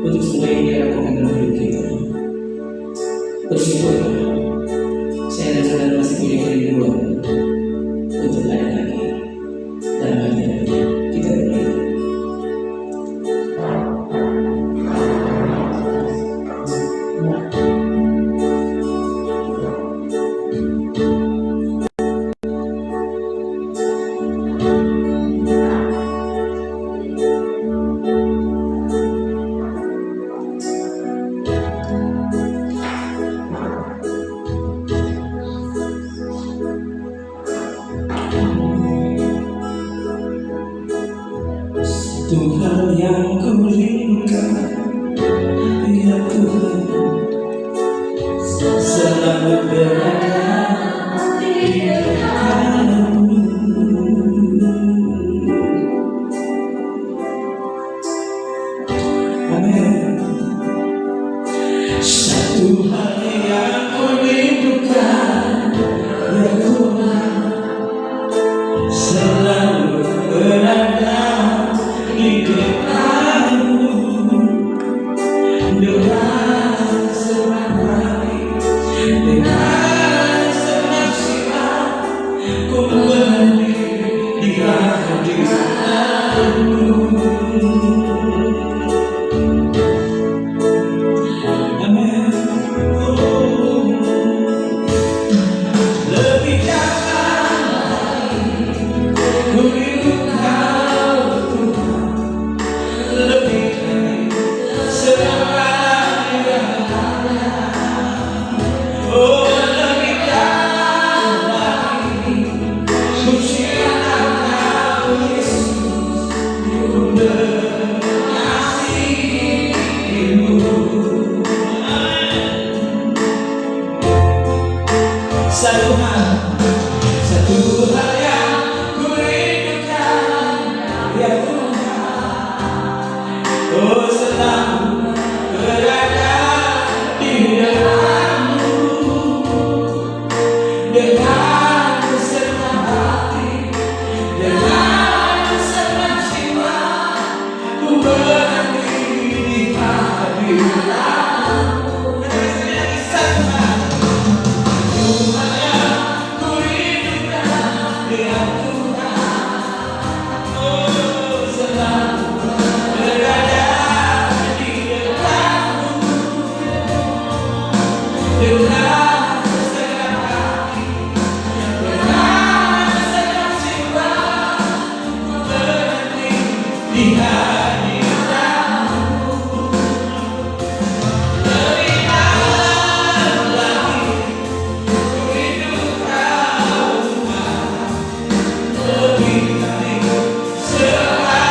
untuk semua yang dia lakukan dalam hidup kita. Bersyukurlah, saya dan saudara masih punya kerinduan untuk ada lagi dalam hadiratnya. Kita berdoa. Tuhan yang ku rindukan, ya Tuhan, selalu berada di dekatmu. Amin. Satu hal yang ku rindukan, ya Tuhan, selalu berada di dekatmu. Dengan senang hati, dengan senang jiwa, ku berdiri di hadiratmu. Amin. Lebih dalam lagi, ku rindu Kau Tuhan, lebih dari segalanya. Oh, lebih dalam lagi, ku cinta Kau Yesus, ku mengasihimu. Satu hal yang ku rindukan, ya Tuhan, oh selalu berada di dekatmu. Dengan senang hati, dengan senang jiwa, ku berdiri di hadiratmu. Tuhan yang ku rindukan, ya Tuhan, oh selalu berada di dekatmu. Dengan senang hati, dengan senang jiwa, ku berdiri di hadiratmu. Lebih dalam lagi, ku rindu Kau Tuhan, lebih dari segala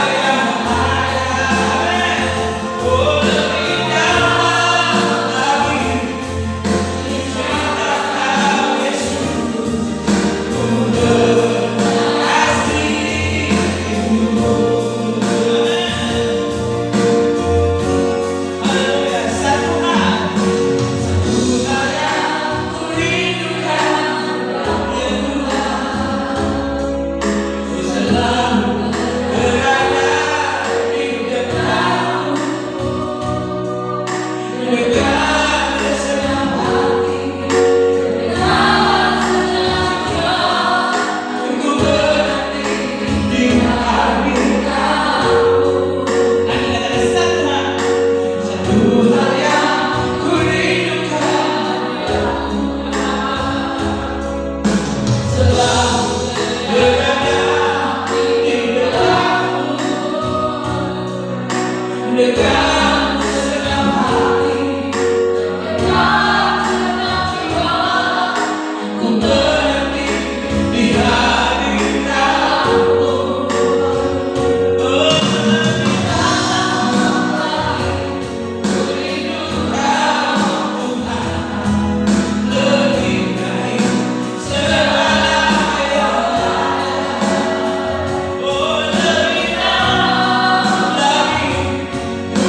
yang ada. Oh, lebih dalam lagi, ku cinta Kau Yesus, ku mengasihimu. Haleluya. Satu hal yang ku rindukan, ya Tuhan, ku selalu berada di dekatmu. Dengan senang hati, dengan senang jiwa, ku berdiri di hadiratmu. Ada satu hal yang ku rindukan, selalu berada di dekatmu. Dengan senang hati, dengan senang jiwa, ku berdiri di hadiratmu. Oh, lebih dalam lagi, ku rindu Kau Tuhan, lebih dari segala yang ada. Oh, lebih dalam lagi, ku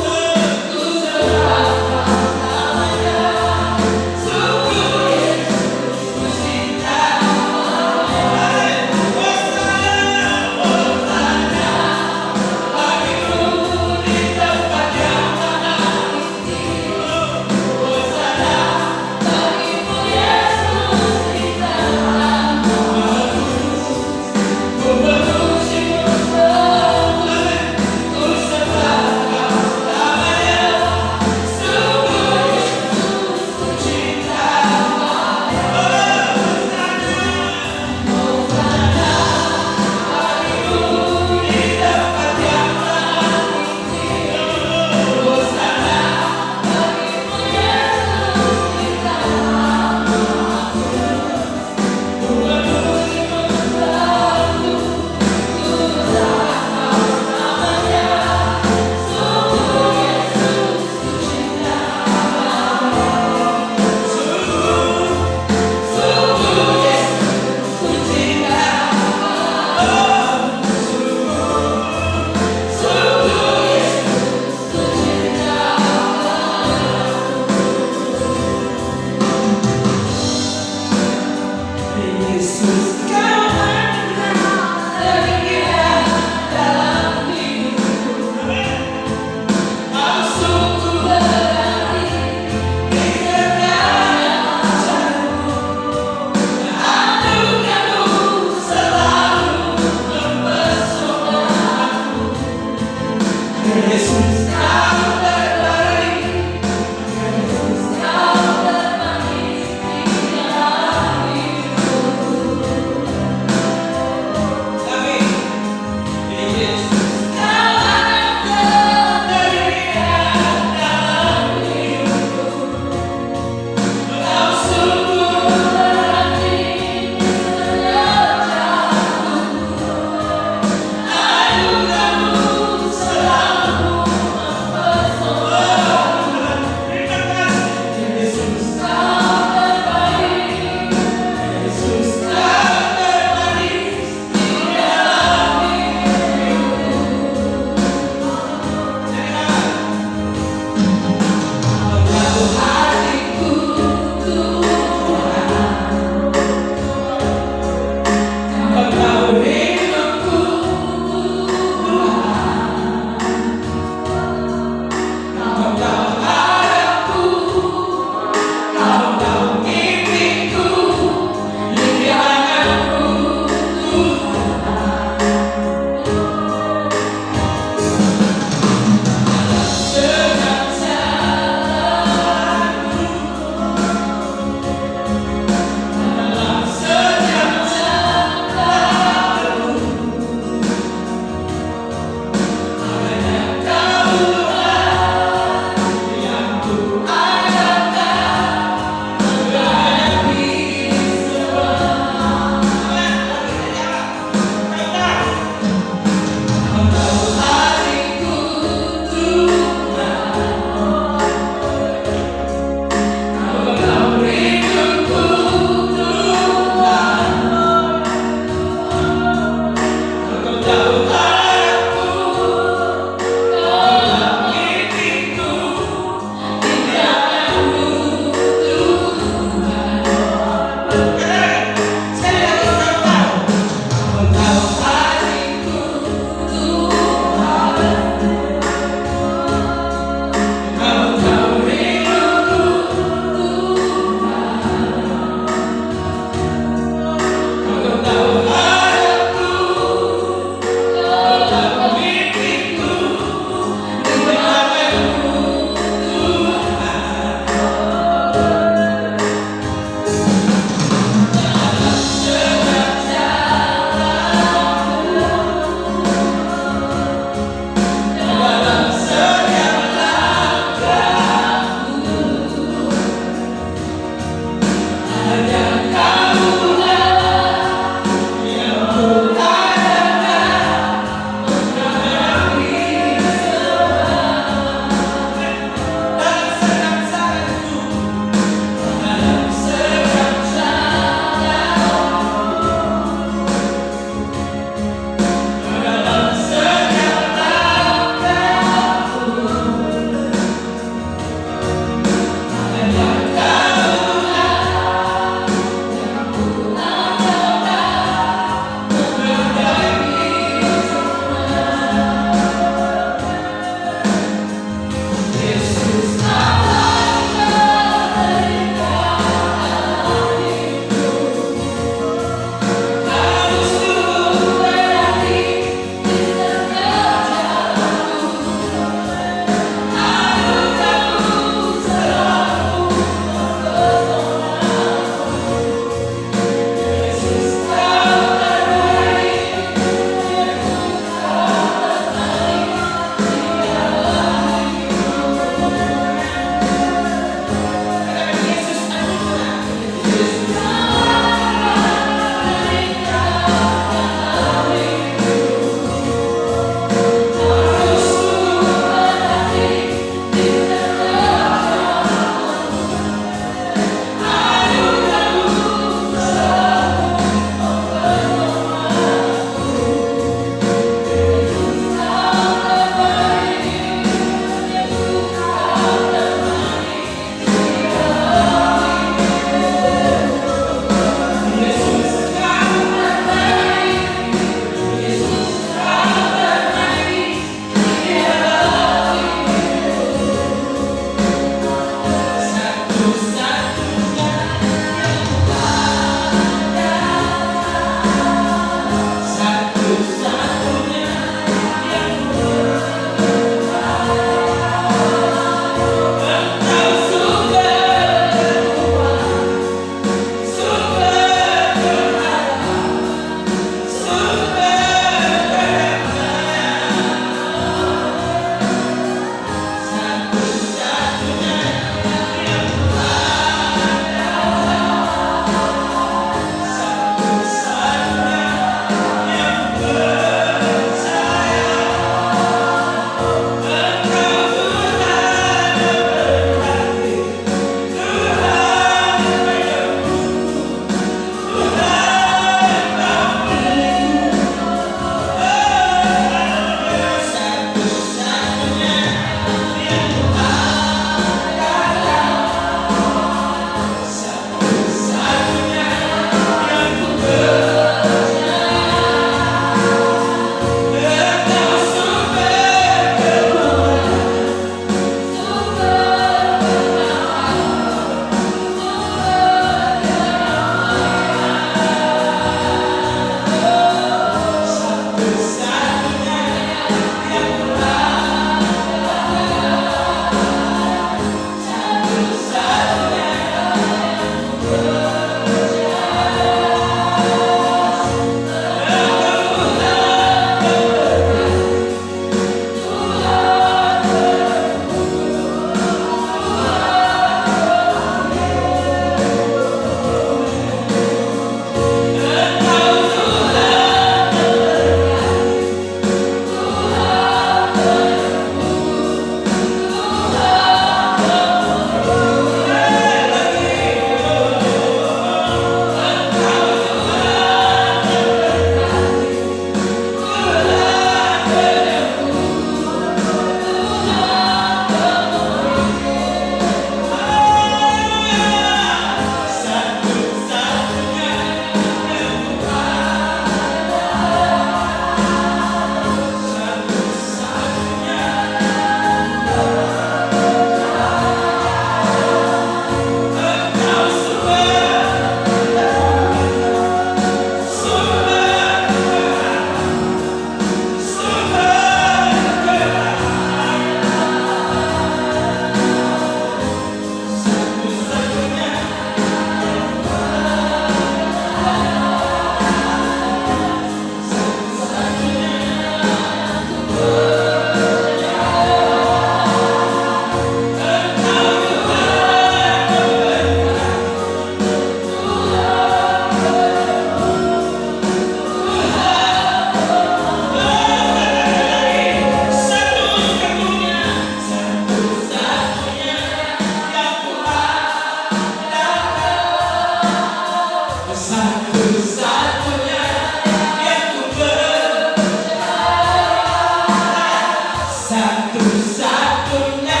Satu-satunya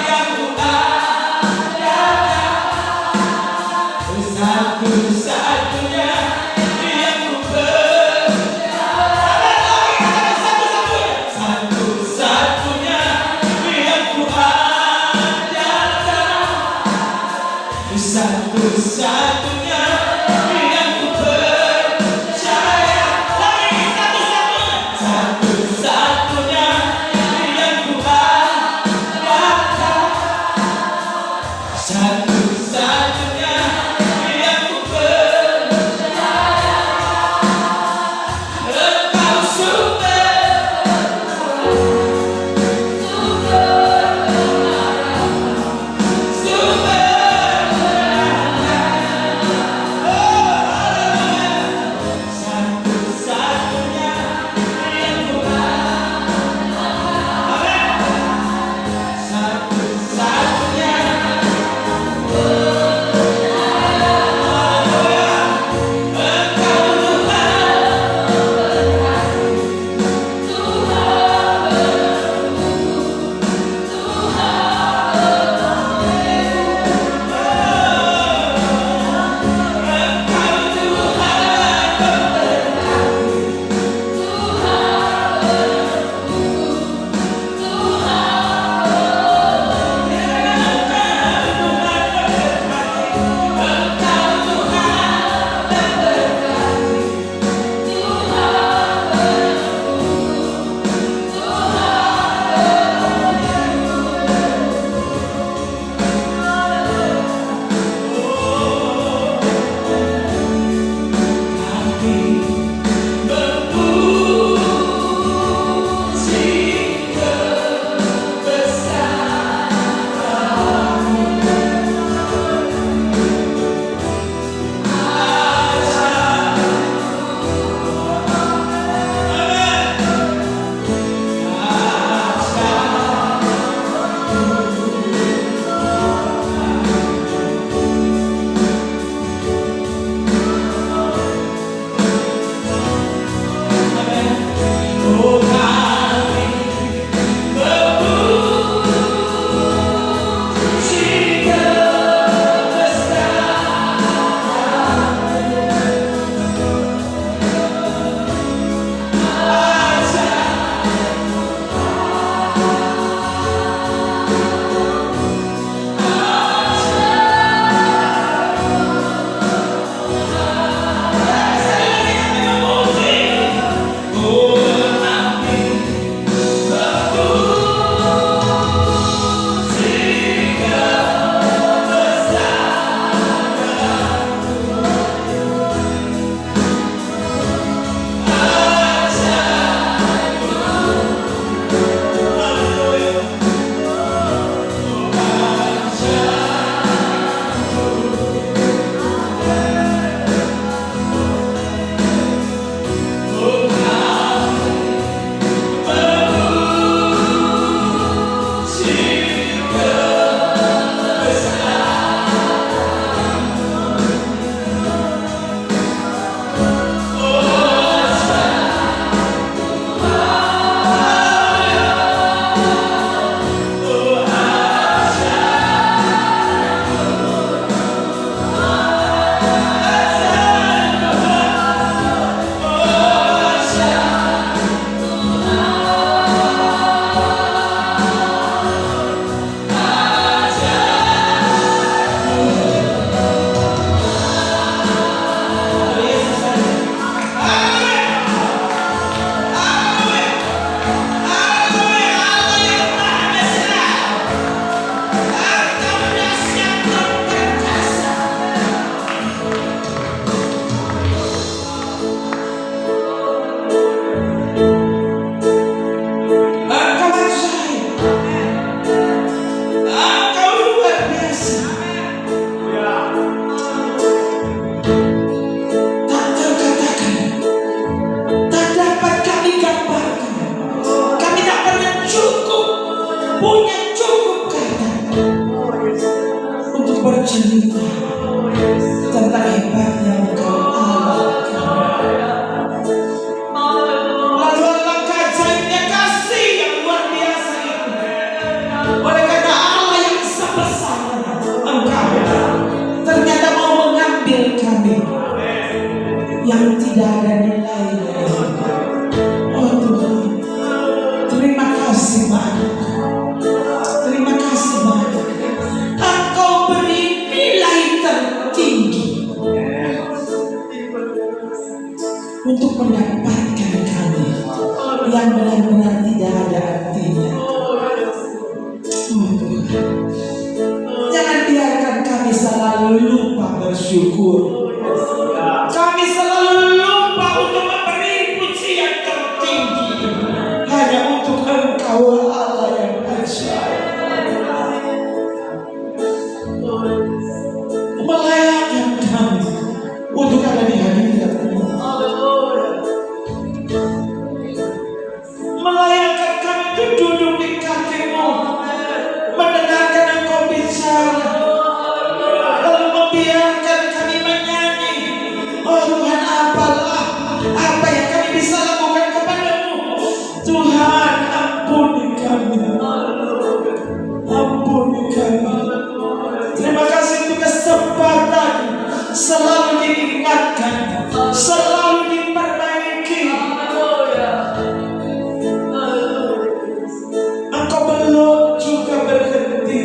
yang ku andalkan, satu-satunya yang ku percaya, satu-satunya yang ku andalkan, satu-satunya yang ku percaya, satu-satunya yang ku andalkan, satu-satunya yang ku percaya. Engkau satu-satunya yang ku satu-satunya. bercerita tentang hebatnya Engkau Allah. Lalu langkah ajaibnya kasih yang luar biasa itu tidak ada nilainya. Oh Tuhan, terima kasih banyak. Terima kasih banyak. Engkau beri nilai tertinggi untuk mendapatkan kami yang benar-benar tidak ada artinya. Oh Tuhan, jangan biarkan kami selalu lupa bersyukur. Kami selalu lupa untuk memberi pujian tertinggi hanya untuk Engkau Allah yang ajaib. Melayakkan kami untuk ada di hadirat-Mu. Melayakkan kami untuk duduk di kaki-Mu, mendengarkan Engkau bicara, lalu membiarkan kami menyanyi. Oh Tuhan, apalah apa yang kami bisa lakukan kepadamu. Tuhan, ampuni kami. Ampuni kami. Terima kasih untuk kesempatan selalu diingatkan, selalu diperbaiki. Engkau belum juga berhenti.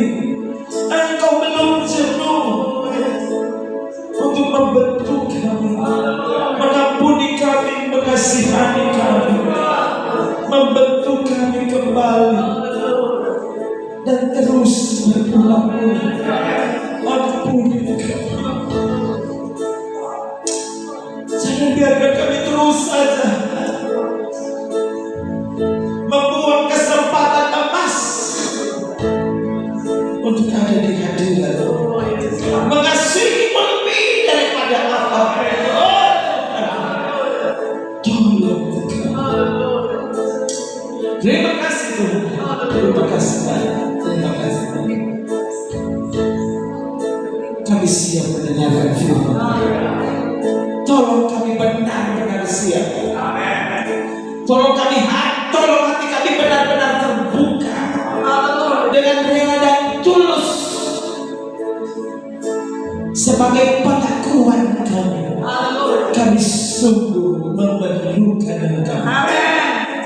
Engkau belum jenuh untuk membentuk kami, mengampuni kami, mengasihani kami, membentuk kami kembali dan terus berulang-ulang. Ampuni kami. Jangan biarkan kami terus saja membuang kesempatan emas untuk ada di hadirat-Mu, mengasihi lebih daripada apa-apa. Tolong kami. Terima kasih Tuhan. Terima kasih banyak. Terima kasih banyak. Kami siap mendengarkan firman. Tolong kami benar-benar siap. Tolong hati kami benar-benar terbuka dengan rela dan tulus sebagai pengakuan kami. Kami sungguh memerlukan Engkau.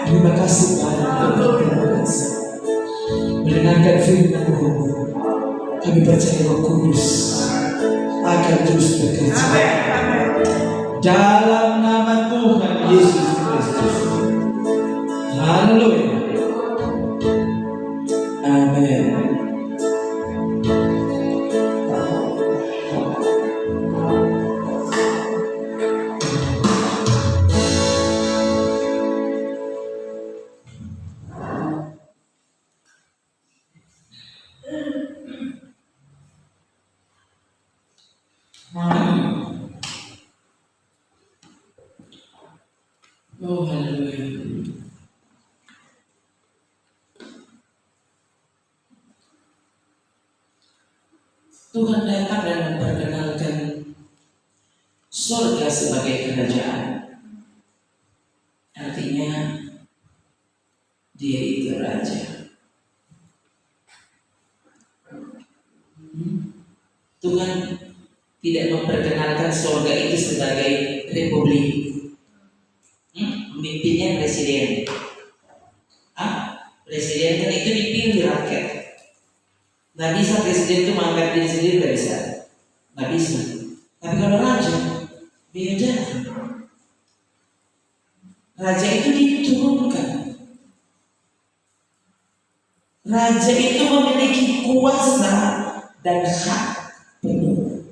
Terima kasih banyak. Terima kasih. Mendengarkan firman-Mu, kami percaya Roh Kudus akan terus bekerja. Dalam nama Tuhan Yesus Kristus. Haleluya. Amin. Oh, haleluya. Tuhan datang dan memperkenalkan surga sebagai kerajaan. Artinya Dia itu raja. Tuhan tidak memperkenalkan surga itu sebagai republik. Pemimpinnya presiden. Presiden kan itu dipilih rakyat. Nggak bisa presiden itu mengangkat diri sendiri, nggak bisa. Nggak bisa. Tapi kalau raja beda. Raja itu diturunkan. Raja itu memiliki kuasa dan hak penuh.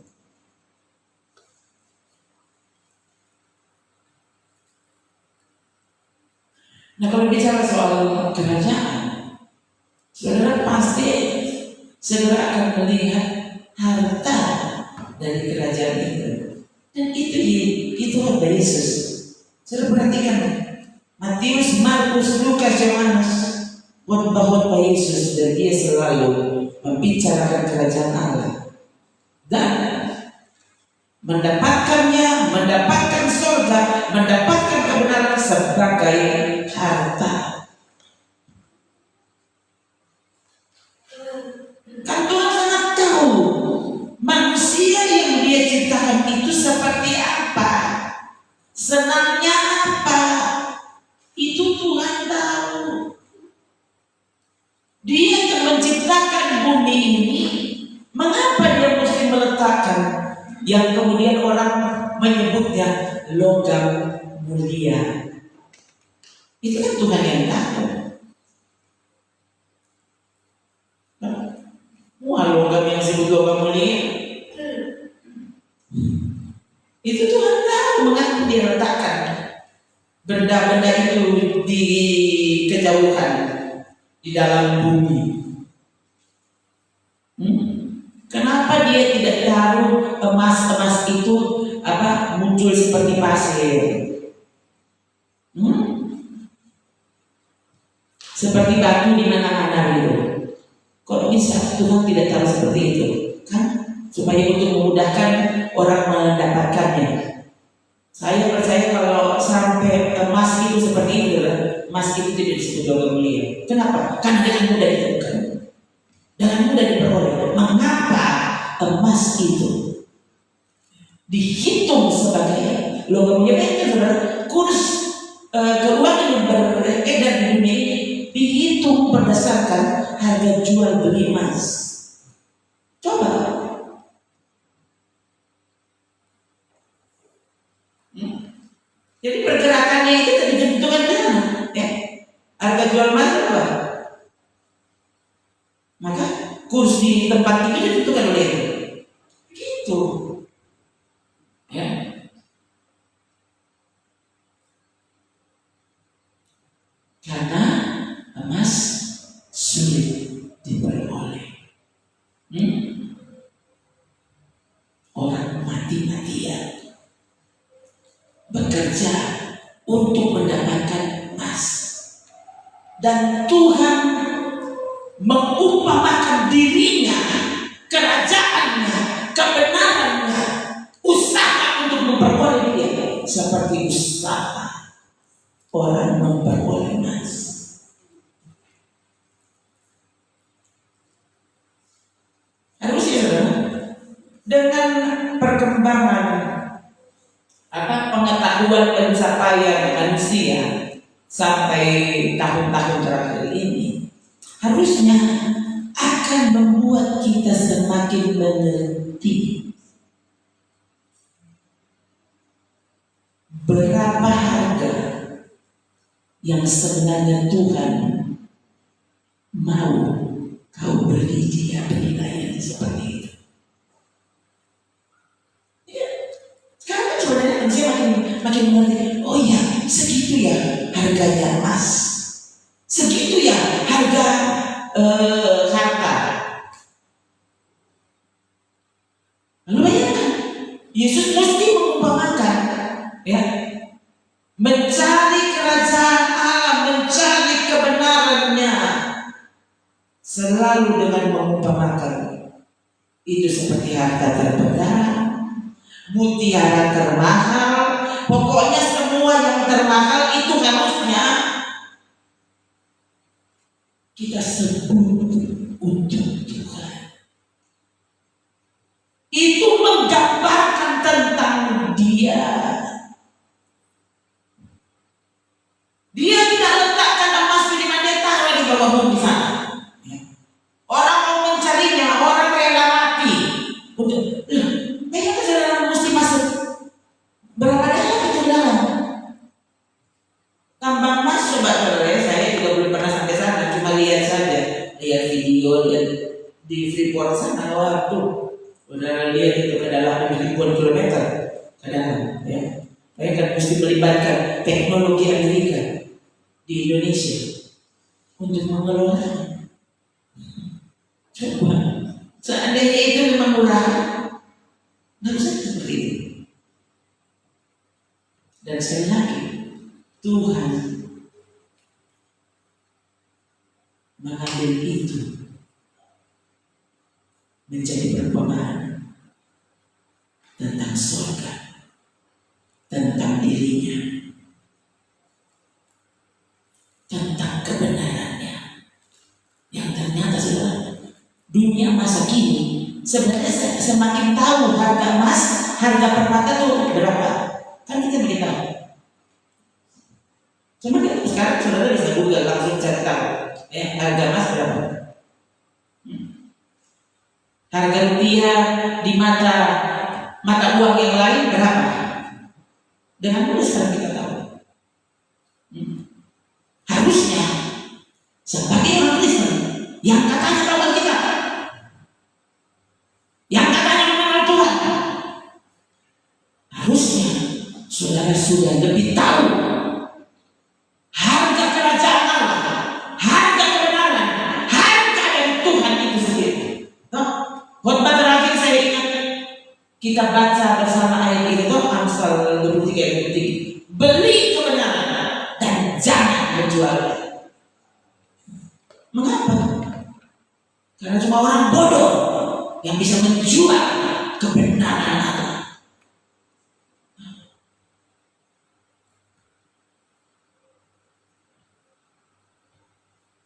Nah, kalau bicara soal kerajaan, saudara pasti segera akan melihat harta dari kerajaan itu. Dan itu harta Yesus. Saudara perhatikan Matius, Markus, Lukas, Yohanes, khotbah Yesus, dan dia selalu membicarakan kerajaan Allah dan mendapatkannya, mendapatkan surga, mendapatkan kebenaran sebagai harta. Kan Tuhan sangat tahu manusia yang Dia ciptakan itu seperti apa. Senang bumi ini, mengapa dia mesti meletakkan yang kemudian orang menyebutnya logam mulia? Itu kan Tuhan yang tahu. Wah, logam yang disebut logam mulia, itu Tuhan tahu mengapa dia letakkan benda-benda itu di kejauhan di dalam bumi. Kenapa dia tidak taruh emas itu muncul seperti pasir? Seperti batu di mana-mana itu. Kok bisa Tuhan tidak taruh seperti itu? Kan supaya untuk memudahkan orang mendapatkannya. Saya percaya kalau sampai emas itu seperti itu, emas itu tidak disebut logam mulia. Kenapa? Karena dengan mudah ditemukan, dengan mudah diperoleh. Mengapa emas itu dihitung sebagai logam mulia? Saudara, kurs keuangan yang beredar di dunia ini dihitung berdasarkan harga jual beli emas. Coba. Jadi pergerakannya itu ditentukan dengan harga jual emas apa? Maka kurs di tempat itu ditentukan oleh itu. Gitu. Ya. Karena emas sulit diperoleh. Orang mati-matian bekerja untuk mendapatkan emas, dan Tuhan mengumpamakan dirinya, kerajaannya, kebenarannya, usaha untuk memperoleh dia seperti usaha orang memperoleh emas. Harusnya saudara, dengan perkembangan pengetahuan pencapaian manusia sampai tahun-tahun terakhir ini, harusnya akan membuat kita semakin mengerti berapa harga yang sebenarnya Tuhan mau kau beli dia penilaian seperti itu. Sekarang kan sebenarnya dia makin mengerti. Oh ya, segitu ya harganya emas, segitu ya harga harta. Lalu bayangkan, Yesus mesti mengumpamakan, mencari kerajaan Allah, mencari kebenarannya, selalu dengan mengumpamakan itu seperti harta terpendam, mutiara termahal, pokoknya semua yang termahal itu harusnya kita sebut untuk Tuhan. Itu menggambarkan tentang Dia. Dia tidak letakkan emas di mana, dia taruh di bawah bumi sana. Orang mau mencarinya, orang rela mati. Kayaknya saudara mesti masuk berapa dalam itu dalam tambang emas. Coba saudara, saya juga belum pernah sampai sana, cuma lihat saja, lihat video, lihat di Freeport sana. Waktu saudara lihat itu ke dalam ribuan kilometer ke dalam, Saya kan mesti melibatkan teknologi Amerika di Indonesia untuk mengelolanya. Coba, seandainya itu memang murah, nggak usah seperti itu. Dan sekali lagi, Tuhan mengambil itu menjadi perumpamaan tentang surga, tentang dirinya, tentang kebenarannya, yang ternyata saudara, dunia masa kini sebenarnya semakin tahu harga emas, harga permata itu berapa. Kan kita begitu tahu. Cuma sekarang saudara bisa Google langsung cari tahu, harga emas berapa. Harga rupiah di mata uang yang lain berapa? Dengan mudah sekarang kita tahu. Harusnya sebagai orang Kristen yang katanya lawan kita, yang katanya mengenal Tuhan, harusnya saudara sudah lebih tahu harga kerajaan Allah, harga kebenaran, harga dari Tuhan itu sendiri. Khotbah terakhir saya ingat kita baca bersama ayat itu, Amsal 23 ayat 23. Beli kebenaran dan jangan menjualnya. Mengapa? Karena cuma orang bodoh yang bisa menjual kebenaran Allah.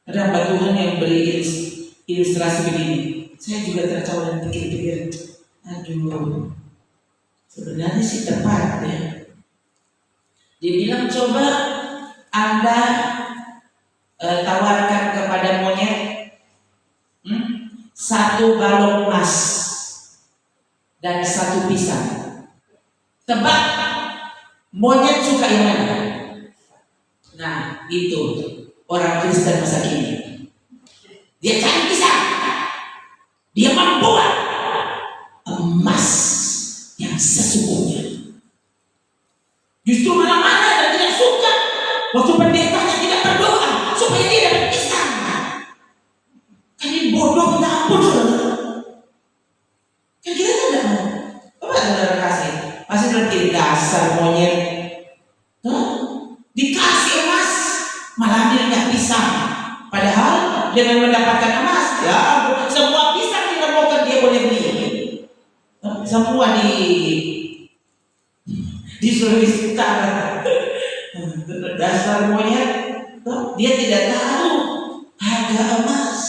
Ada hamba Tuhan yang beri ilustrasi begini. Saya juga tertawa dan pikir-pikir, aduh, sebenarnya sih tepat ya. Dia bilang, coba Anda tawarkan kepada monyet satu balok emas dan satu pisang. Tebak monyet suka yang mana? Nah, itu orang Kristen masa kini. Dia cari pisang, dia membuat emas yang sesungguhnya. Justru mana-mana dan tidak suka waktu pendetanya tidak berdoa supaya dia dapat pisang. Kan ini bodoh kita ampun, saudara. Kan kita tidak mau. Apa saudara kasih? Masih berpikir dasar monyet. Dikasih emas, malah dia pisang. Padahal dengan mendapatkan emas, ya semua pisang diremukkan dia boleh beli. Semua di Sulawesi Utara. Dasar monyet, dia tidak tahu harga emas.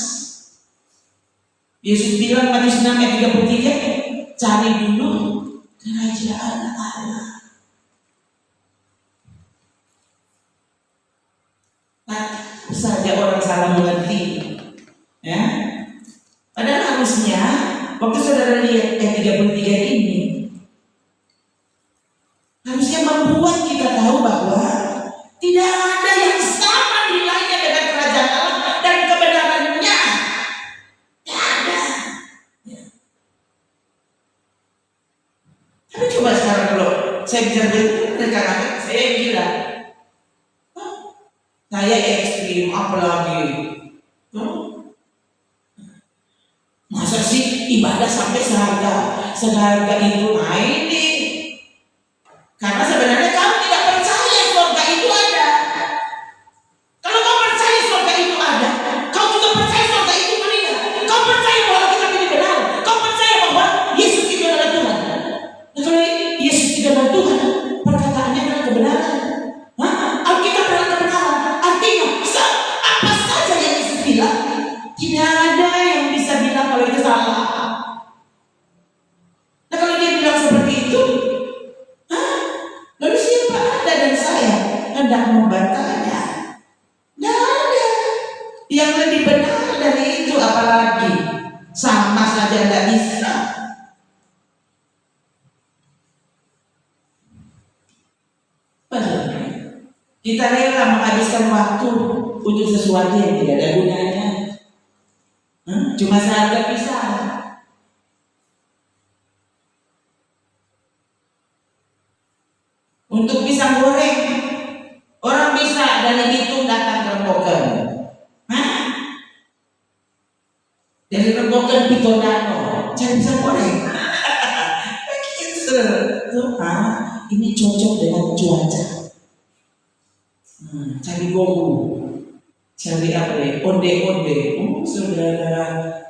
Yesus bilang Matius 6 ayat 33, cari dulu kerajaan Allah. Nah, saja orang salah mengerti, ya. Padahal harusnya waktu saudara lihat ayat 33 ini, harusnya membuat kita tahu bahwa tidak ada yang sama nilainya dengan kerajaan Allah dan kebenarannya. Tidak ada. Ya. Tapi coba sekarang kalau saya bicara mereka kata saya gila, saya ekstrim, apalagi masa sih ibadah sampai seharga itu? Nah ini karena sebenarnya kamu tidak percaya surga itu ada. Kalau kau percaya surga itu ada, kau juga percaya surga itu meninggal. Kau percaya bahwa kita ini benar. Kau percaya bahwa Yesus itu adalah Tuhan. Nah, kalau Yesus itu adalah Tuhan, perkataannya adalah kebenaran. Alkitab adalah kebenaran. Artinya apa saja yang Yesus bilang, tidak ada yang bisa bilang kalau itu salah. Nah kalau dia bilang seperti itu, lalu siapa Anda dan saya hendak membantahnya? Tidak ada. Yang lebih benar dari itu apalagi sama saja tidak bisa. Kita rela menghabiskan waktu untuk sesuatu yang tidak ada gunanya. Cuma seharga pisang. Untuk pisang goreng, orang bisa dari Bitung datang ke Rembokan. Dari Rembokan Pitonano, cari pisang goreng. Ini cocok dengan cuaca. Cari gomu, cari apa ya? Onde-onde. Saudara,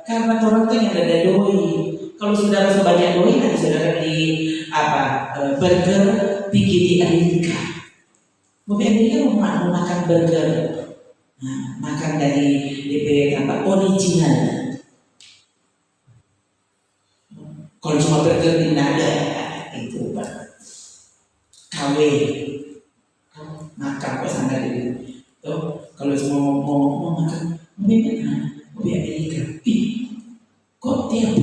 karena orang itu yang ada doi. Kalau saudara sebanyak doi, nanti saudara di burger bikin di Amerika. Mungkin Amerika mau makan burger, makan dari DP original. Kalau cuma burger di nada itu KW, makan kok sangat itu. Kalau cuma mau makan mungkin di Amerika. Kok tiap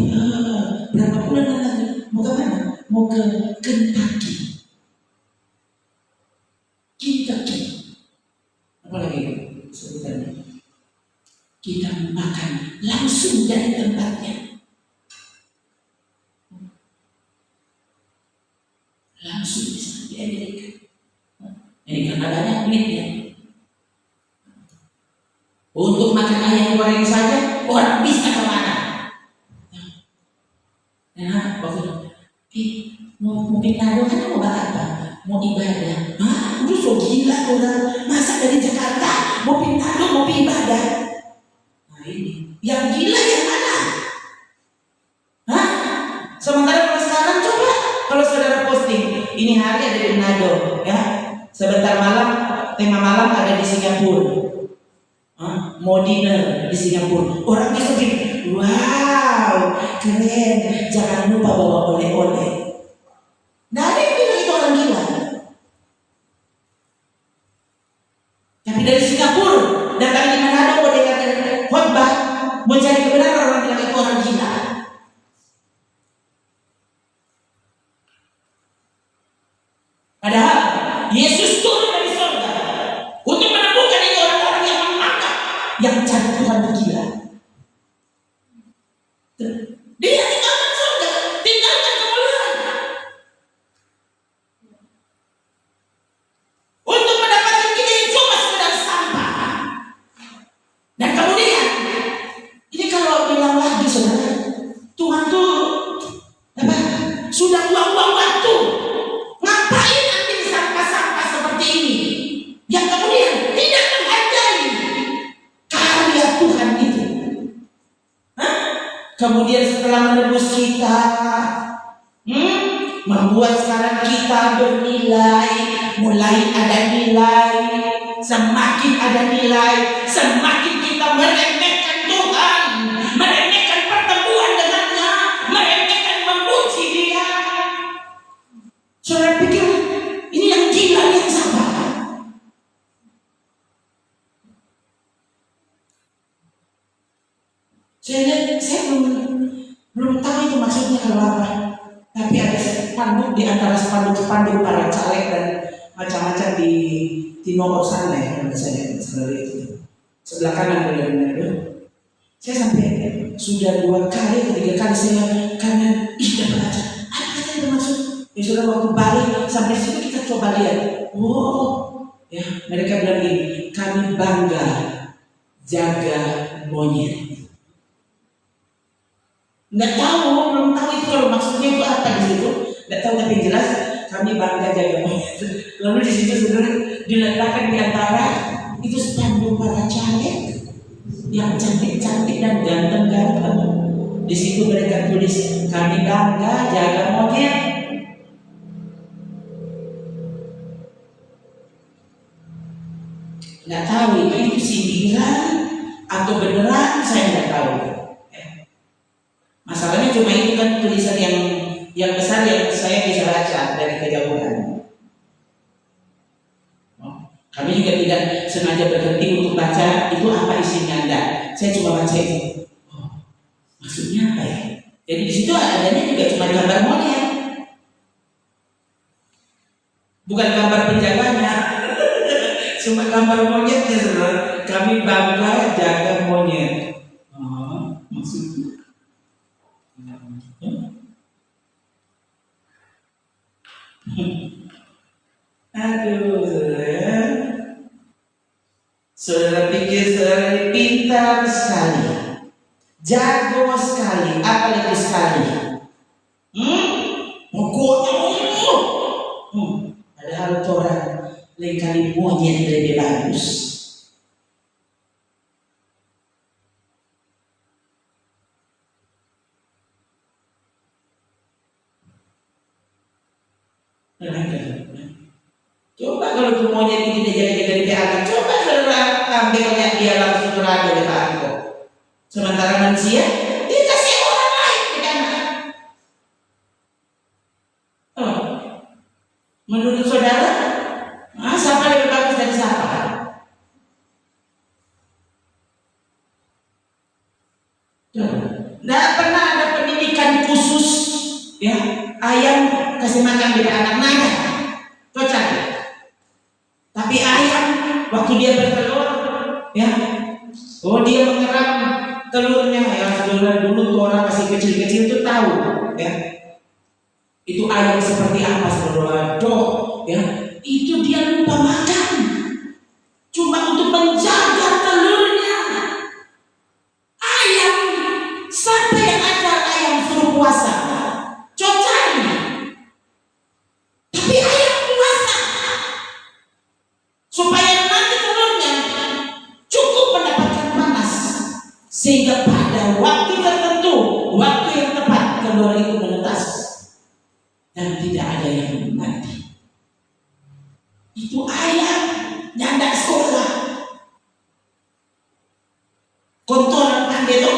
sudah di tempatnya. Langsung bisa diajarkan. Ini karena banyak duitnya. Untuk makan ayam goreng saja orang bisa kemana? Nah, mau pindah kan mau apa? Mau ibadah? Hah? Udah so gila orang. Masa dari Jakarta mau pindah mau ibadah? Nah ini yang gila yang mana? Hah? Sementara kalau sekarang coba kalau saudara posting ini hari ada di Manado, ya. Sebentar malam tema malam ada di Singapura. Mau dinner di Singapura. Orang bisa gini, wow, keren. Jangan lupa bawa oleh-oleh. Nah, ada yang bilang itu orang gila. Tapi dari Singapura datang di Manado mau dengarkan khotbah, mau cari kebenaran, orang bilang itu orang gila. Padahal Yesus turun dari surga untuk menemukan itu orang-orang yang menganggap yang cari Tuhan gila. Dia tinggalkan surga, tinggalkan kemuliaan untuk mendapatkan kita yang cuma sekedar sampah. Dan kemudian ini kalau bilang lagi saudara, Tuhan tuh apa? Sudah buang-buang waktu. Ngapain ambil sampah-sampah seperti ini? Yang kemudian tidak menghargai karya Tuhan itu. Kemudian setelah menebus kita, membuat sekarang kita bernilai, mulai ada nilai, semakin ada nilai, semakin kita meremehkan Tuhan, meremehkan pertemuan dengannya, meremehkan memuji Dia. Saudara pikir ini yang gila yang sama? Saya belum tahu itu maksudnya kalau apa. Tapi ada spanduk di antara spanduk para caleg dan macam-macam di Timor sana ya, menurut saya sebenarnya itu sebelah kanan dari Manado. Saya sampai sudah 2 kali, 3 kali saya karena tidak baca apa aja itu maksud. Ya sudah waktu balik sampai situ kita coba lihat. Oh, ya mereka bilang gini, kami bangga jaga monyet. Nggak tahu, belum tahu itu kalau maksudnya itu apa di situ. Nggak tahu tapi jelas kami bangga jaga monyet. Lalu di situ sebenarnya diletakkan di antara itu spanduk para caleg yang cantik-cantik dan ganteng-ganteng. Di situ mereka tulis kami bangga jaga monyet. Nggak tahu itu sindiran atau beneran, saya nggak tahu. Masalahnya cuma itu kan tulisan yang besar yang saya bisa baca dari kejauhan. Kami juga tidak sengaja berhenti untuk baca itu apa isinya, enggak. Saya cuma baca itu. Oh, maksudnya apa ya? Jadi di situ adanya juga cuma gambar monyet, bukan gambar penjaganya. Cuma gambar monyetnya saudara. Kami bangga jaga monyet. Oh, maksudnya. Aduh, saudara pikir saudara pintar sekali, jago sekali, apalagi sekali. Pokoknya, padahal orang lain kali monyet lebih bagus. Coba kalau tuh monyet ini jadi anak, coba saudara ambilnya dia langsung berada di tangkap. Sementara manusia dikasih orang lain ke kanan. Oh, menurut saudara, siapa lebih bagus dari siapa? Tidak pernah ada pendidikan khusus, ya ayam kasih makan beda anak nanya, cocok. Tapi ayam waktu dia bertelur, ya, dia mengeram telurnya, ya saudara dulu tuh orang masih kecil-kecil tuh tahu, ya. Itu ayam seperti apa saudara? Dok, ya. Itu dia lupa makan, cuma untuk menjaga telurnya. Ayam sampai ada ayam suruh puasa, cocan. Tapi ayam puasa supaya nanti telurnya cukup mendapatkan panas, sehingga pada waktu tertentu, waktu yang tepat, telur itu menetas dan tidak ada yang mati. Itu ayam yang tidak sekolah, kotoran pandai itu.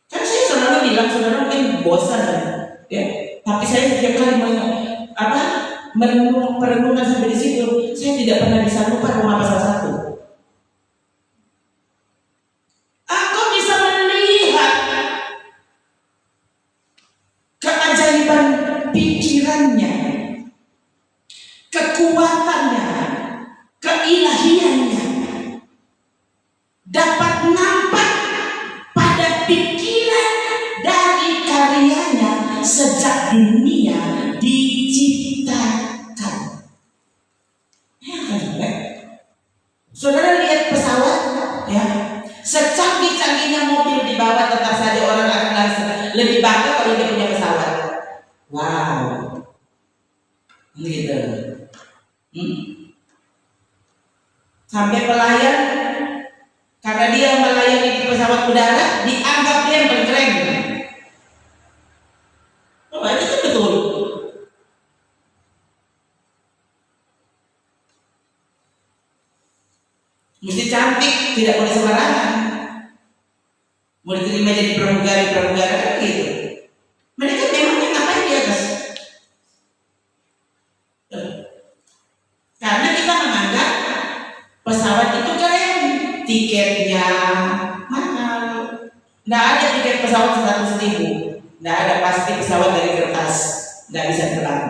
Kan saya selalu bilang, saudara mungkin bosan, ya. Tapi saya setiap kali merenungkan sampai di situ, saya tidak pernah bisa lupa Roma pasal 1. Aku bisa melihat keajaiban pikirannya, kekuatannya, keilahiannya dapat nampak pada pikiran dari karyanya sejak dunia diciptakan. Saudara lihat pesawat, ya, secanggih-canggihnya mobil di bawah, tetap saja orang akan lebih bangga kalau dia punya pesawat. Wow, gitu. Sampai pelayan, karena dia melayani di pesawat udara, dianggap dia yang paling keren. Oh, itu kan betul. Mesti cantik, tidak boleh sembarangan. Mau diterima jadi pramugari kan gitu. Mereka memangnya ngapain di atas? Karena kita menganggap pesawat itu keren, tiketnya mahal. Nggak ada tiket pesawat 100.000. Nggak ada, pasti pesawat dari kertas, nggak bisa terbang.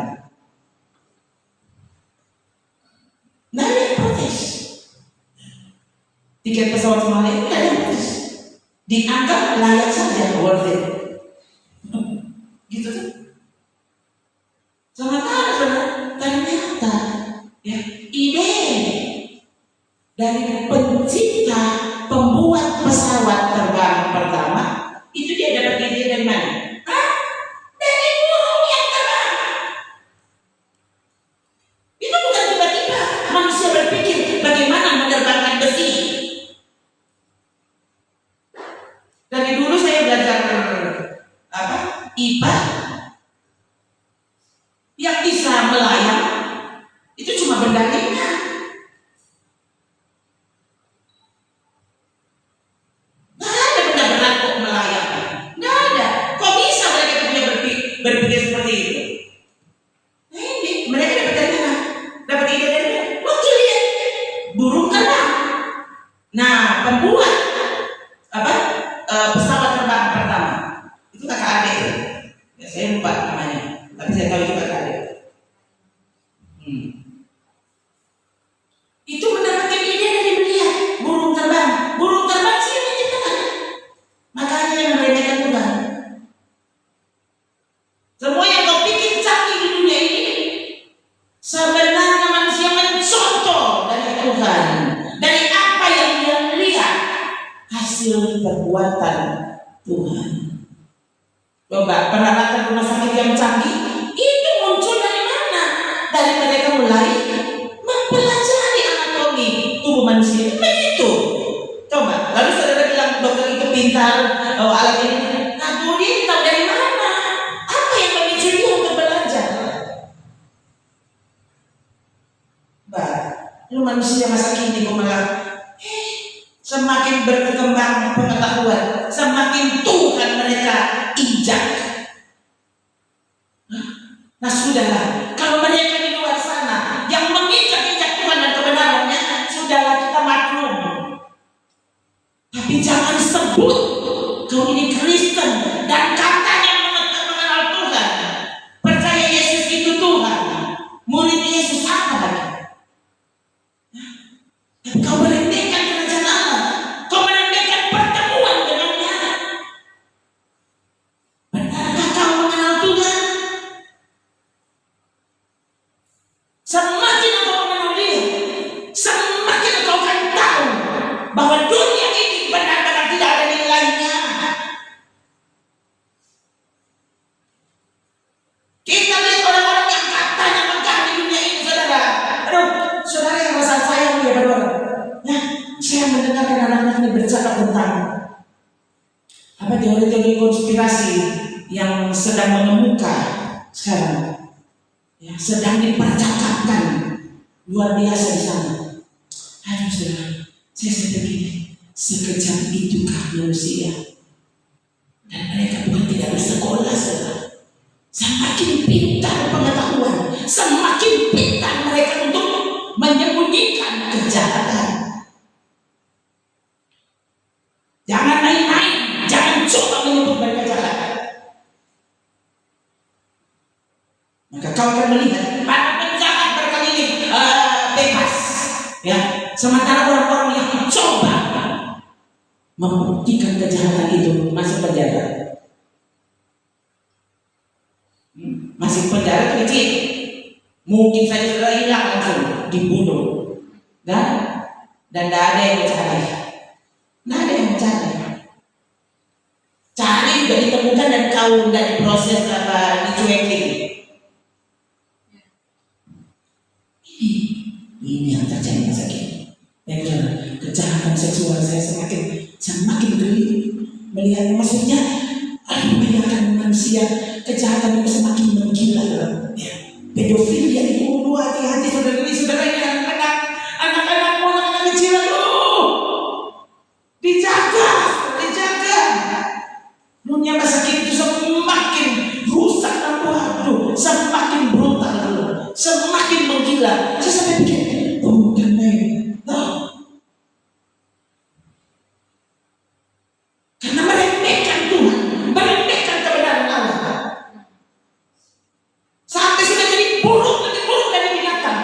Nggak ada yang protes. Tiket pesawat semahal itu nggak ada yang protes. Dianggap layak saja, worth it. Gitu kan? Sementara ternyata, ya, ide dari pencipta, pembuat pesawat terbang pertama, itu dia dapat ide dari mana? Dari burung yang terbang. Itu bukan tiba-tiba manusia berpikir bagaimana menerbangkan besi. Dari dulu saya belajar IPA, yang bisa melayang itu cuma benda ringan. Nggak ada benda berat kok melayang. Nggak ada. Kok bisa mereka punya berpikir seperti itu? Nah, ini mereka dapat dari mana? Dapat ide dari mana? Waktu lihat burung terbang. Nah, pembuat pesawat terbang pertama itu kakak adik. Ya, saya lupa namanya, tapi saya tahu itu kakak adik. Itu mendapatkan ide dari melihat burung terbang. Burung terbang sih menciptakan. Makanya yang meremehkan Tuhan. Semua yang kau pikir canggih di dunia ini, sebenarnya manusia mencontoh dari Tuhan, dari apa yang dia lihat, hasil perbuatan Tuhan. Coba peralatan rumah sakit yang canggih itu muncul dari mana? Dari mereka mulai mempelajari anatomi tubuh manusia. Begitu. Coba, lalu saudara bilang dokter itu pintar, alat ini. Nah, dia tahu dari mana? Apa yang memicu dia untuk belajar? Lu manusia masa kini kok malah semakin berkembang pengetahuan, semakin Tuhan mereka injak. Nah, sudahlah, kalau mereka di luar sana yang menginjak-injak Tuhan dan kebenarannya, sudahlah kita maklum. Tapi jangan sebut kau ini Kristen dan katanya mengenal Tuhan, percaya Yesus itu Tuhan, murid Yesus apa lagi? Kau merendahkan kerajaan Allah, kau merendahkan tentang apa teori-teori konspirasi yang sedang mengemuka sekarang, ya, sedang dipercakapkan luar biasa di sana. Aduh saudara, saya begini, sekejam itukah manusia? Dan mereka bukan tidak bersekolah, saudara. Semakin pintar pengetahuan, semakin pintar mereka untuk menyembunyikan kejahatan. Jangan main-main, jangan coba menyebut mereka jahat. Maka kau akan melihat para penjahat berkeliling bebas, ya. Sementara orang-orang yang mencoba membuktikan kejahatan itu masih penjara. Masih penjara kecil, mungkin saja sudah hilang langsung dibunuh, dan tidak ada yang mencari, tidak ada yang mencari. Cari juga ditemukan dan kau tidak diproses apa dicuekin. Ini yang terjadi masa kini. Kejahatan seksual saya semakin geli melihat, maksudnya membiarkan manusia kejahatan itu semakin menggila, ya. Pedofilia itu hati-hati saudara ini, anak-anak kecil itu dijaga. Dunia masa kini itu semakin rusak dan waduh, semakin brutal, semakin menggila. Saya sampai pikir, bukan main. Karena meremehkan Tuhan, meremehkan kebenaran Allah, sampai sudah jadi buruk dari binatang.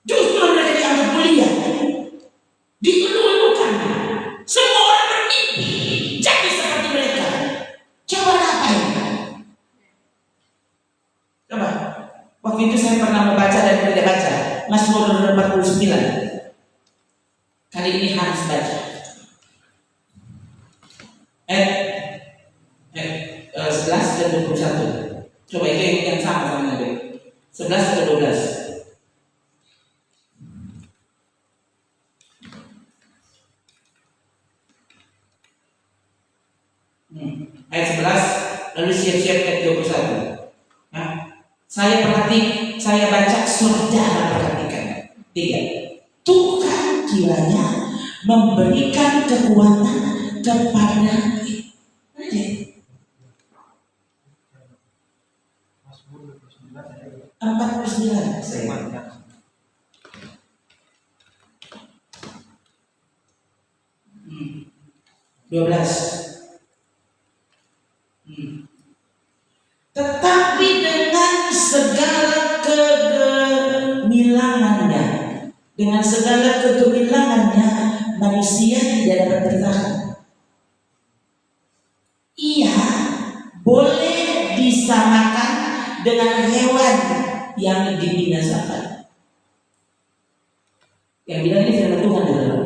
Justru mereka dianggap mulia, dielu-elukan. Semua orang bermimpi jadi seperti mereka. Coba apa ini? Coba. Waktu itu saya pernah membaca dan tidak baca Mazmur 49. Kali ini harus baca. 11 dan 21. Coba itu yang sama Nabi. 11 atau 12. Ayat 11 lalu siap-siap ayat 21. Nah, saya baca, saudara perhatikan. 3. Tuhan kiranya memberikan kekuatan kepada 49 saya. 12. Tetapi dengan segala kegemilangannya, manusia tidak dapat bertahan. Ia boleh disamakan dengan hewan yang dibinasakan. Yang bilang ini firman Tuhan adalah.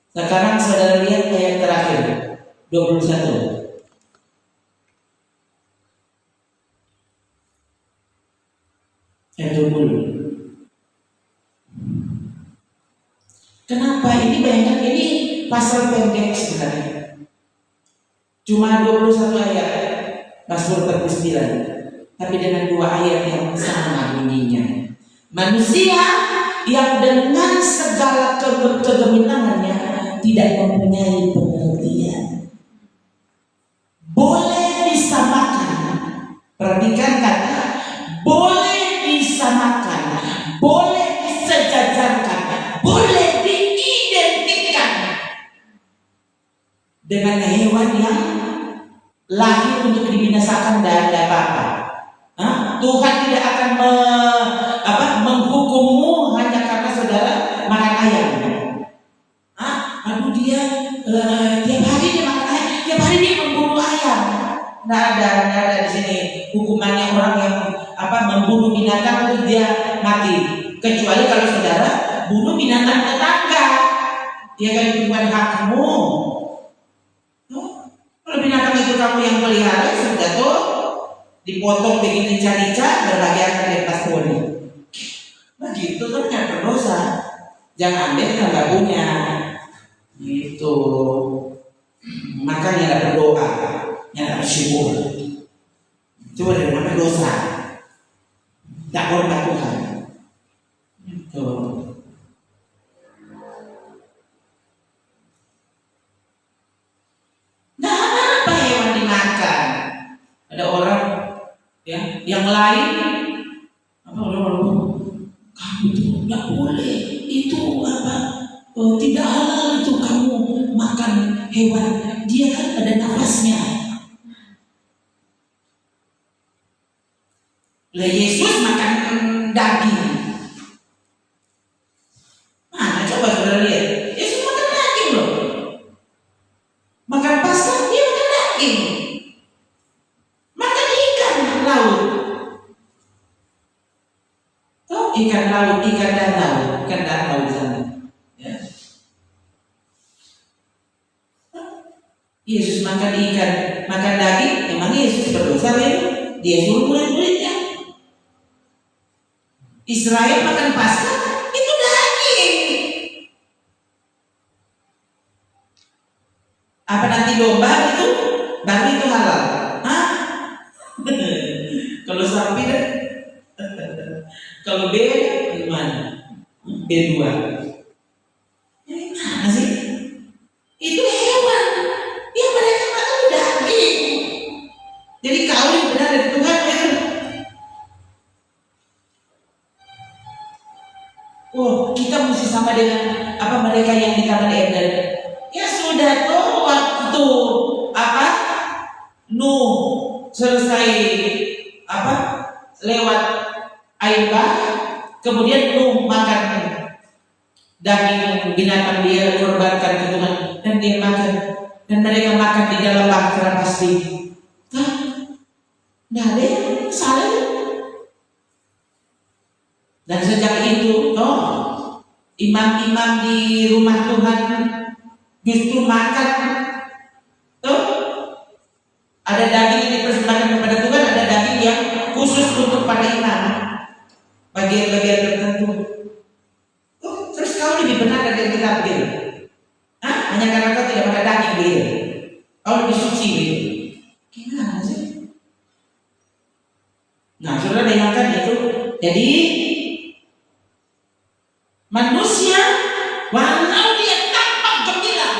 Sekarang saudara lihat ayat terakhir 21. Ayat 20. Kenapa ini? Bayangkan ini pasal pendek sebenarnya. Cuma 21 ayat Mazmur 49. Tapi dengan 2 ayat yang sama bunyinya. Manusia yang dengan segala kegemilangannya tidak mempunyai pengertian. Boleh disamakan. Perhatikan kata boleh disamakan, boleh disejajarkan, boleh diidentikan dengan hewan yang lahir untuk dibinasakan dan tidak apa-apa. Tuhan tidak akan menghukummu hanya karena saudara makan ayam. Aduh dia tiap hari dia makan ayam, tiap hari dia memburu ayam. Nggak ada di sini hukumannya orang yang membunuh binatang terus dia mati. Kecuali kalau saudara bunuh binatang tetangga, dia kan bukan hakmu. Kalau binatang itu kamu yang pelihara, sudah tuh dipotong bikin rica-rica berbagai akan lepas poni. Begitu kan nggak berdosa. Jangan ambil yang nggak punya. Itu makanya ada berdoa, yang bersyukur. Itu ada namanya dosa. Tak hormat Tuhan. Itu. Nah, apa hewan dimakan? Ada orang ya, yang lain apa orang kamu itu nggak boleh, itu apa? Tidak halal itu kamu makan hewan, dia kan ada nafasnya. Lah Yesus makan daging. Mana coba saudara lihat? Yesus makan daging loh. Makan pasar dia makan daging. Makan ikan laut. Tahu ikan laut, ikan danau di sana. Ya. Yesus makan ikan, makan daging. Emang Yesus berdosa ya? Dia suruh murid-muridnya. Israel makan Paskah itu daging. Apa nanti domba itu baru itu halal? Hah? Kalau sapi kan? Kalau B gimana? B2. Gimana sih? Itu hewan. Yang mereka makan itu daging. Jadi kau yang benar dari Tuhan ya. Oh, kita mesti sama dengan apa mereka yang di Taman Eden. Ya sudah tuh waktu apa Nuh selesai apa lewat air bah, kemudian Nuh makan daging binatang dia korbankan ke Tuhan dan dia makan dan mereka makan di dalam bahtera pasti. Hah? Nggak ada yang salah. Dan sejak itu, imam-imam di rumah Tuhan justru makan, ada daging yang dipersembahkan kepada Tuhan, ada daging yang khusus untuk para imam, bagian-bagian tertentu. Terus kau lebih benar dari kita begitu? Hanya karena kau tidak makan daging begitu? Kau lebih suci begitu? Gimana sih? Nah, saudara dengarkan itu. Jadi manusia walau dia tampak gembira,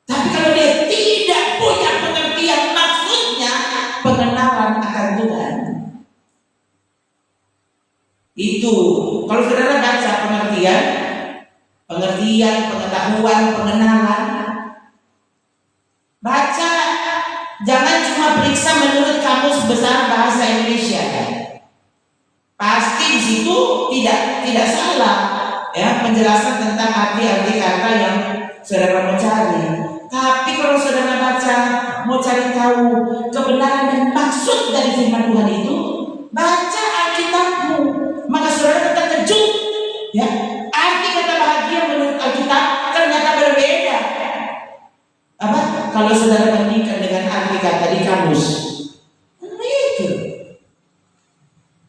tapi kalau dia tidak punya pengertian maksudnya, pengenalan akan Tuhan. Itu kalau saudara baca pengertian, pengetahuan, pengenalan, baca, jangan cuma periksa menurut kamus besar bahasa Indonesia. Pasti di situ tidak salah ya penjelasan tentang arti-arti kata yang saudara mau cari. Tapi kalau saudara baca mau cari tahu kebenaran dan maksud dari firman Tuhan itu, baca Alkitabmu, maka saudara terkejut ya. Arti kata bahagia menurut Alkitab ternyata berbeda. Apa? Kalau saudara bandingkan dengan arti kata di kamus.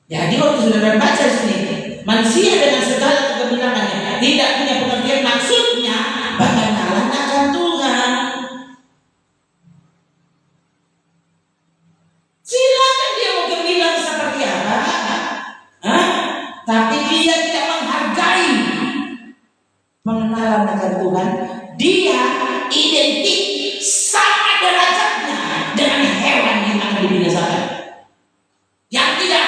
Jadi waktu saudara baca sini, manusia dengan segala kegemilangannya tidak punya pengertian maksudnya, pengenalan akan Tuhan. Silakan dia mau gemilang seperti apa, tapi dia tidak menghargai pengenalan akan Tuhan. Dia identik sama derajatnya dengan hewan yang akan dibinasakan. Yang tidak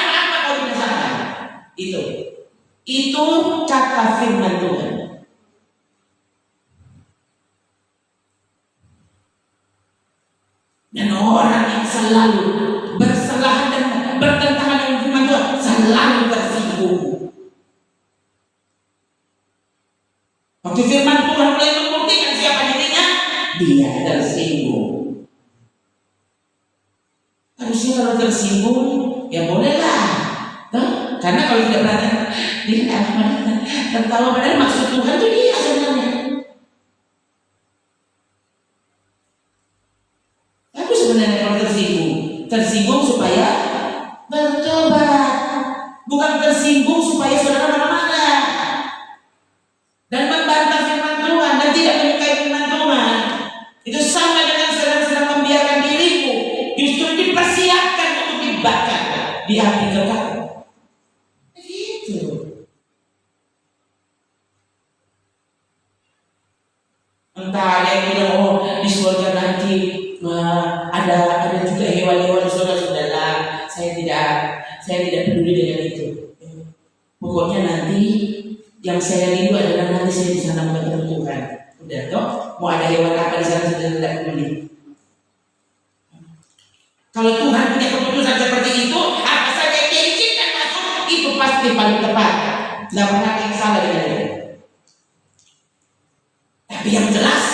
itu kata firman Tuhan. Dan orang yang selalu bersalahan dan bertentangan dengan firman Tuhan selalu tersinggung. Waktu firman Tuhan mulai membuktikan siapa dirinya, dia tersinggung. Harusnya kalau tersinggung ya bolehlah. Karena kalau tidak berani, dia tertawa padahal maksud Tuhan itu dia sebenarnya. Tapi sebenarnya kalau tersinggung supaya bertobat, bukan tersinggung supaya saudara marah-marah. Entah ada yang bilang, oh di surga nanti ada juga hewan-hewan di surga. Sudahlah, saya tidak peduli dengan itu. Pokoknya nanti yang saya rindu adalah nanti saya di sana bertemu Tuhan. Udah toh, mau ada hewan apa di sana sudah tidak peduli. Kalau Tuhan punya keputusan seperti itu, apa saja yang dia izinkan masuk itu pasti paling tepat. Tidak pernah ada yang salah dengan itu. Tapi yang jelas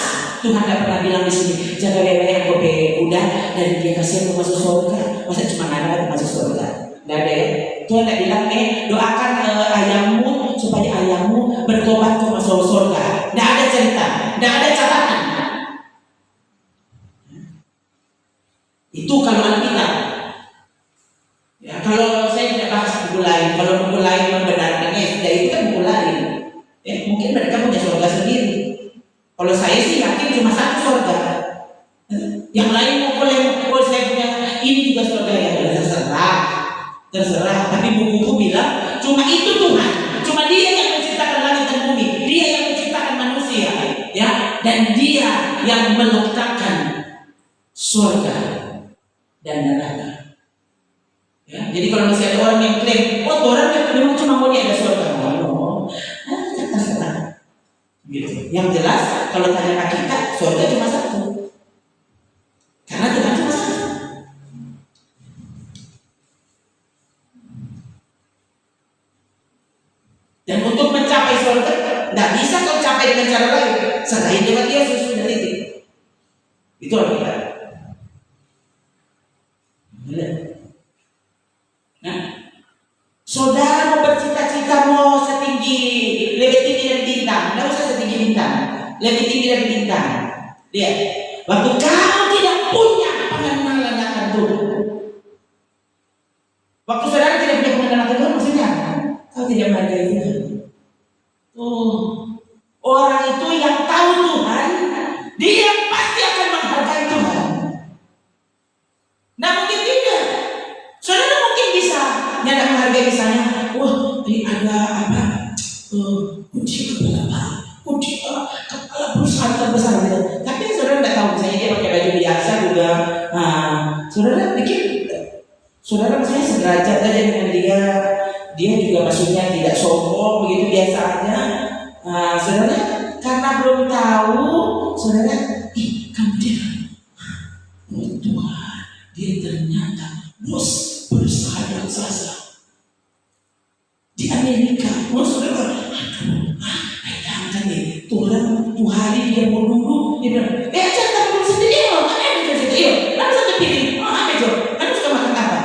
Tuhan tidak pernah bilang di sini jaga baik-baik kopi kuda dan dia kasih aku masuk surga. Masa cuma anak masuk surga? Tidak ada ya. Tuhan tidak bilang doakan ayahmu supaya ayahmu bertobat ke masuk surga. Tidak ada cerita, tidak ada catatan. Itu kalau Alkitab. Ya, kalau saya tidak bahas buku lain, kalau buku lain membenarkannya sudah itu kan buku lain. Mungkin mereka punya surga sendiri. Kalau saya sih yakin cuma satu surga. Yang lain mau boleh saya punya ini juga surga ya terserah. Tapi buku-buku bilang cuma itu Tuhan, cuma Dia yang menciptakan langit dan bumi, Dia yang menciptakan manusia, ya, dan Dia yang meletakkan surga dan neraka. Ya, jadi kalau masih ada orang yang klaim, oh Tuhan memang cuma mau dia ada surga, terserah. Gitu. Yang jelas kalau tanya kita surga cuma satu, karena Tuhan cuma satu. Dan untuk mencapai surga tidak bisa kau capai dengan cara lain selain lewat Yesus sudah itu. Itu kita. Nah, saudara mau bercita-cita mau setinggi, lebih tinggi dari bintang, tidak usah setinggi bintang, lebih tinggi dari bintang. Lihat, waktu kamu tidak punya pengenalan akan Tuhan, waktu saudara tidak punya pengenalan akan Tuhan, maksudnya kau tidak menghargai Tuhan. Orang itu yang tahu Tuhan, dia pasti akan menghargai Tuhan. Nah mungkin tidak. Saudara mungkin bisa nyata menghargai misalnya, wah ini ada apa? Kunci kepala perusahaan terbesar gitu. Tapi saudara tidak tahu, misalnya dia pakai baju biasa juga. Saudara pikir, saudara misalnya sederajat aja dengan dia juga maksudnya tidak sombong begitu biasa aja. Saudara karena belum tahu, saudara, kamu dia, oh Tuhan, dia ternyata bos perusahaan yang sasa di Amerika. Oh saudara, bayangkan nih, Tuhari dia mau duduk, dia bilang, jangan dulu sendiri loh, lalu satu pilih, kamu suka makan apa?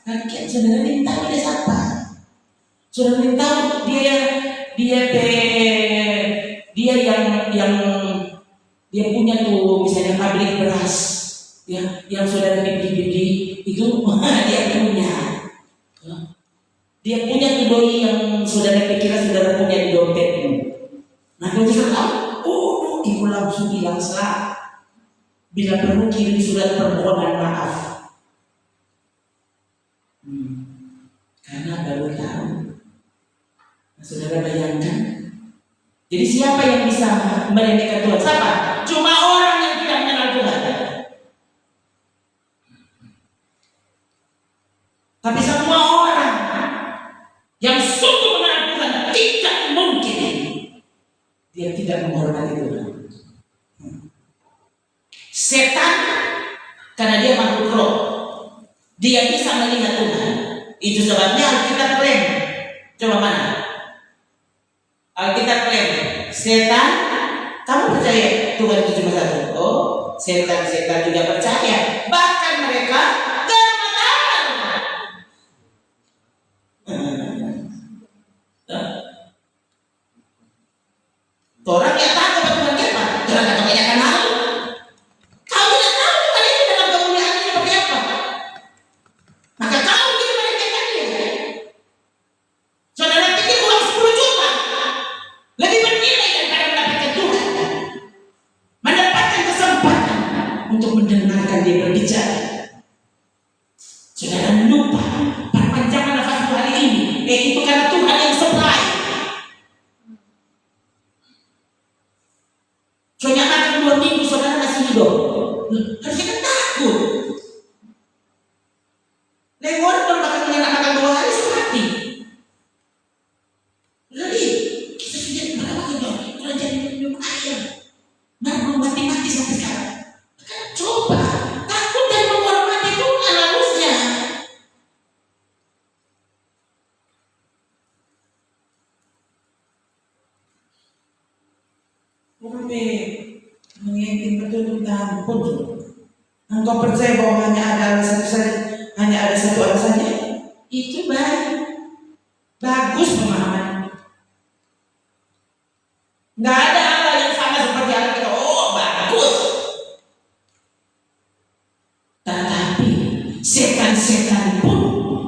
Nanti saudara ini tahu dia siapa. Saudara ini tahu dia punya tuh misalnya pabrik beras, ya, yang saudara beli itu dia punya. Dia punya tuh doi yang saudara pikir saudara punya di dompetmu. Nah kalau kita tahu, ibu langsung bilang salah. Bila perlu kirim surat permohonan maaf. Karena baru tahu. Nah, saudara bayangkan. Jadi siapa yang bisa meremehkan Tuhan? Siapa? Cuma orang yang tidak mengenal Tuhan. Tapi semua orang yang sungguh mengenal Tuhan tidak mungkin dia tidak menghormati Tuhan. Setan karena dia makhluk roh, dia bisa melihat Tuhan. Itu sebabnya Alkitab klaim. Coba mana? Alkitab klaim setan, kamu percaya Tuhan itu cuma satu? Oh, setan juga percaya. Bahkan mereka gemetar. Orang yang takut Tuhan siapa? Tuhan tak kebanyakan hal. Kau tidak tahu Tuhan itu dalam kemuliaan seperti apa. Maka kau ingin meremehkan dia. Saudara pikir uang 10 juta lebih bernilai daripada mendapatkan Tuhan, mendapatkan kesempatan untuk mendengarkan dia berbicara. Saudara lupa perpanjangan nafas hari ini, itu karena Tuhan yang supply. Soalnya dong. Harusnya kan takut. Lewat kalau makan 2 hari sudah mati. Jadi kita sudah berapa kali kalau jadi minum air, belum mati sampai sekarang. Coba takut dan menghormati Tuhan harusnya. Mengingatkan betul tentang pun. Engkau percaya bahwa hanya ada satu orang saja? Itu baik, bagus pemahaman. Nggak ada Allah yang sama seperti Allah kita. Oh bagus. Tetapi setan-setan pun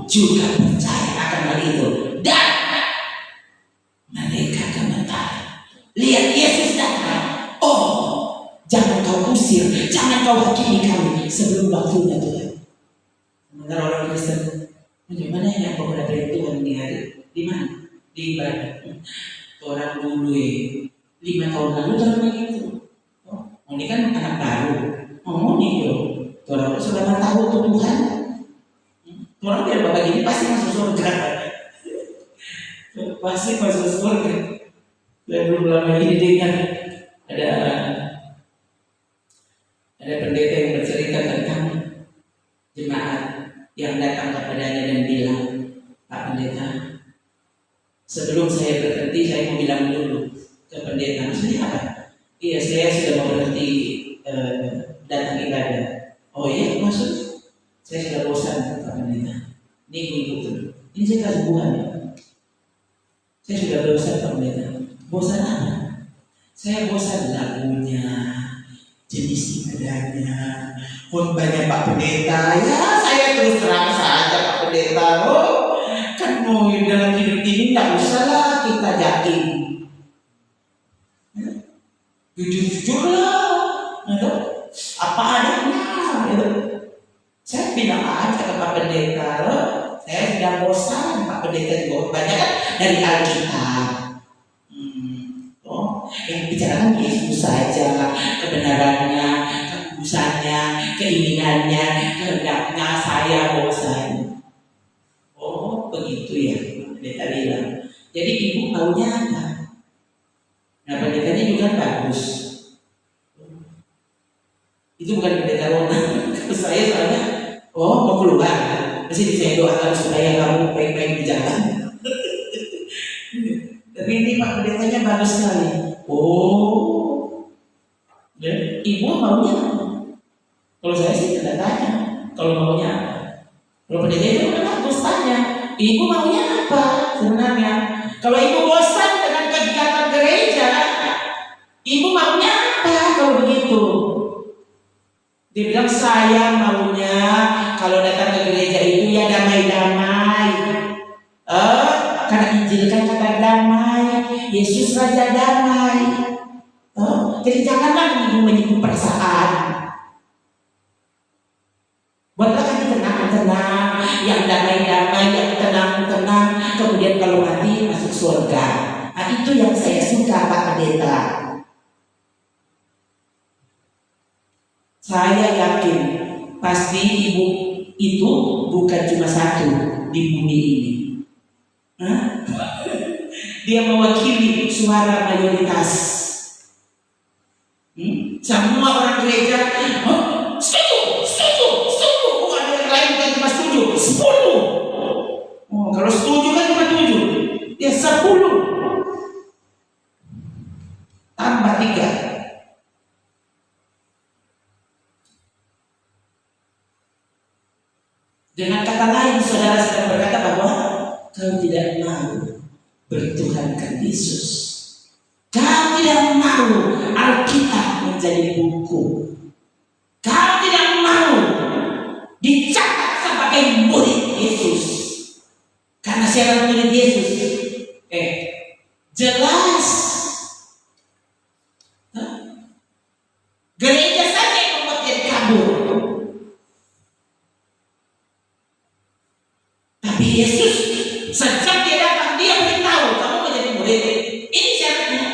juga percaya akan hal itu dan mereka gemetar. Lihat Yesus datang. Oh, jangan kau usir, jangan kau hakimi kami sebelum waktunya Tuhan. Sementara orang Kristen, bagaimana yang kau berada Tuhan di hari? Di mana? Di ibadah. Orang dulu 5 tahun lalu jangan begitu. Oh, ini kan anak baru. Oh, ini loh. Orang sudah tahu untuk Tuhan. Orang biar bapak ini pasti masuk surga. Pasti masuk surga. Dan belum lama ini dengar ada pendeta yang bercerita tentang jemaat yang datang kepadanya dan bilang, Pak Pendeta, sebelum saya berhenti saya mau bilang dulu ke pendeta. Maksudnya apa? Iya, saya sudah mau berhenti datang ibadah. Oh iya, maksud saya sudah bosan Pak Pendeta. Ini ibu ini saya kasih Tuhan. Saya sudah bosan Pak Pendeta. Bosan apa? Saya bosan lagunya, jenis ibadahnya. Pun banyak Pak Pendeta. Ya saya terus terang saja Pak Pendeta. Oh, kan mau dalam hidup ini tidak usahlah kita yakin. Jujur-jujurlah, apa adanya. Saya bilang aja ke Pak Pendeta, saya sudah bosan. Pak Pendeta juga banyak kan dari Alkitab. Yang bicarakan Yesus saja, kebenarannya, kekudusannya, keinginannya, kehendaknya. Saya bosan. Oh begitu ya, pendeta bilang. Jadi ibu maunya apa? Nah pendetanya juga bagus. Itu bukan pendeta Rona. Saya soalnya, oh mau keluar, mesti saya doakan supaya kamu baik-baik di jalan. Tapi ini Pak pendetanya bagus sekali. Oh, ya, ibu maunya apa? Kalau saya sih tidak tanya. Kalau maunya apa? Kalau pendeta itu kan harus tanya. Ibu maunya apa sebenarnya? Kalau ibu bosan dengan kegiatan gereja, ibu maunya apa kalau begitu? Dia bilang saya maunya kalau datang ke gereja itu ya damai-damai. Karena Injil kan kata damai, Yesus Raja damai. Jadi janganlah menyinggung perasaan. Buatlah hati tenang-tenang, yang damai-damai, yang tenang-tenang. Kemudian kalau mati masuk surga. Nah itu yang saya suka Pak Pendeta. Saya yakin pasti ibu itu bukan cuma satu di bumi ini. Dia mewakili suara mayoritas. Semua orang gereja setuju. Bukan ada yang lain bukan cuma setuju, 10. Kalau setuju kan cuma 7, ya 10 tambah 3. Dengan kata lain, saudara sedang berkata bahwa kau tidak mau bertuhankan Yesus. Kau tidak mau Alkitab menjadi buku. Kau tidak mau dicatat sebagai murid Yesus. Karena siapa murid Yesus? Jelas. Gereja saja yang membuat dia kabur. Tapi Yesus sejak dia datang dia beritahu kamu menjadi murid. Ini syaratnya.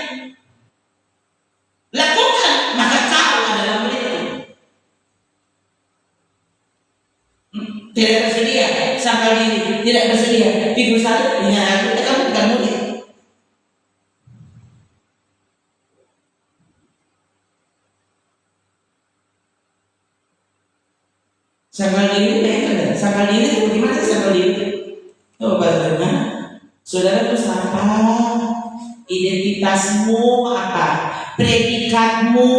Tidak bersedia, sangkal diri, tidak bersedia. Figur salib, ya kamu bukan murid. Sangkal diri, sangkal diri itu bagaimana sih sangkal diri? Oh, bagaimana? Saudara itu siapa? Identitasmu apa? Predikatmu,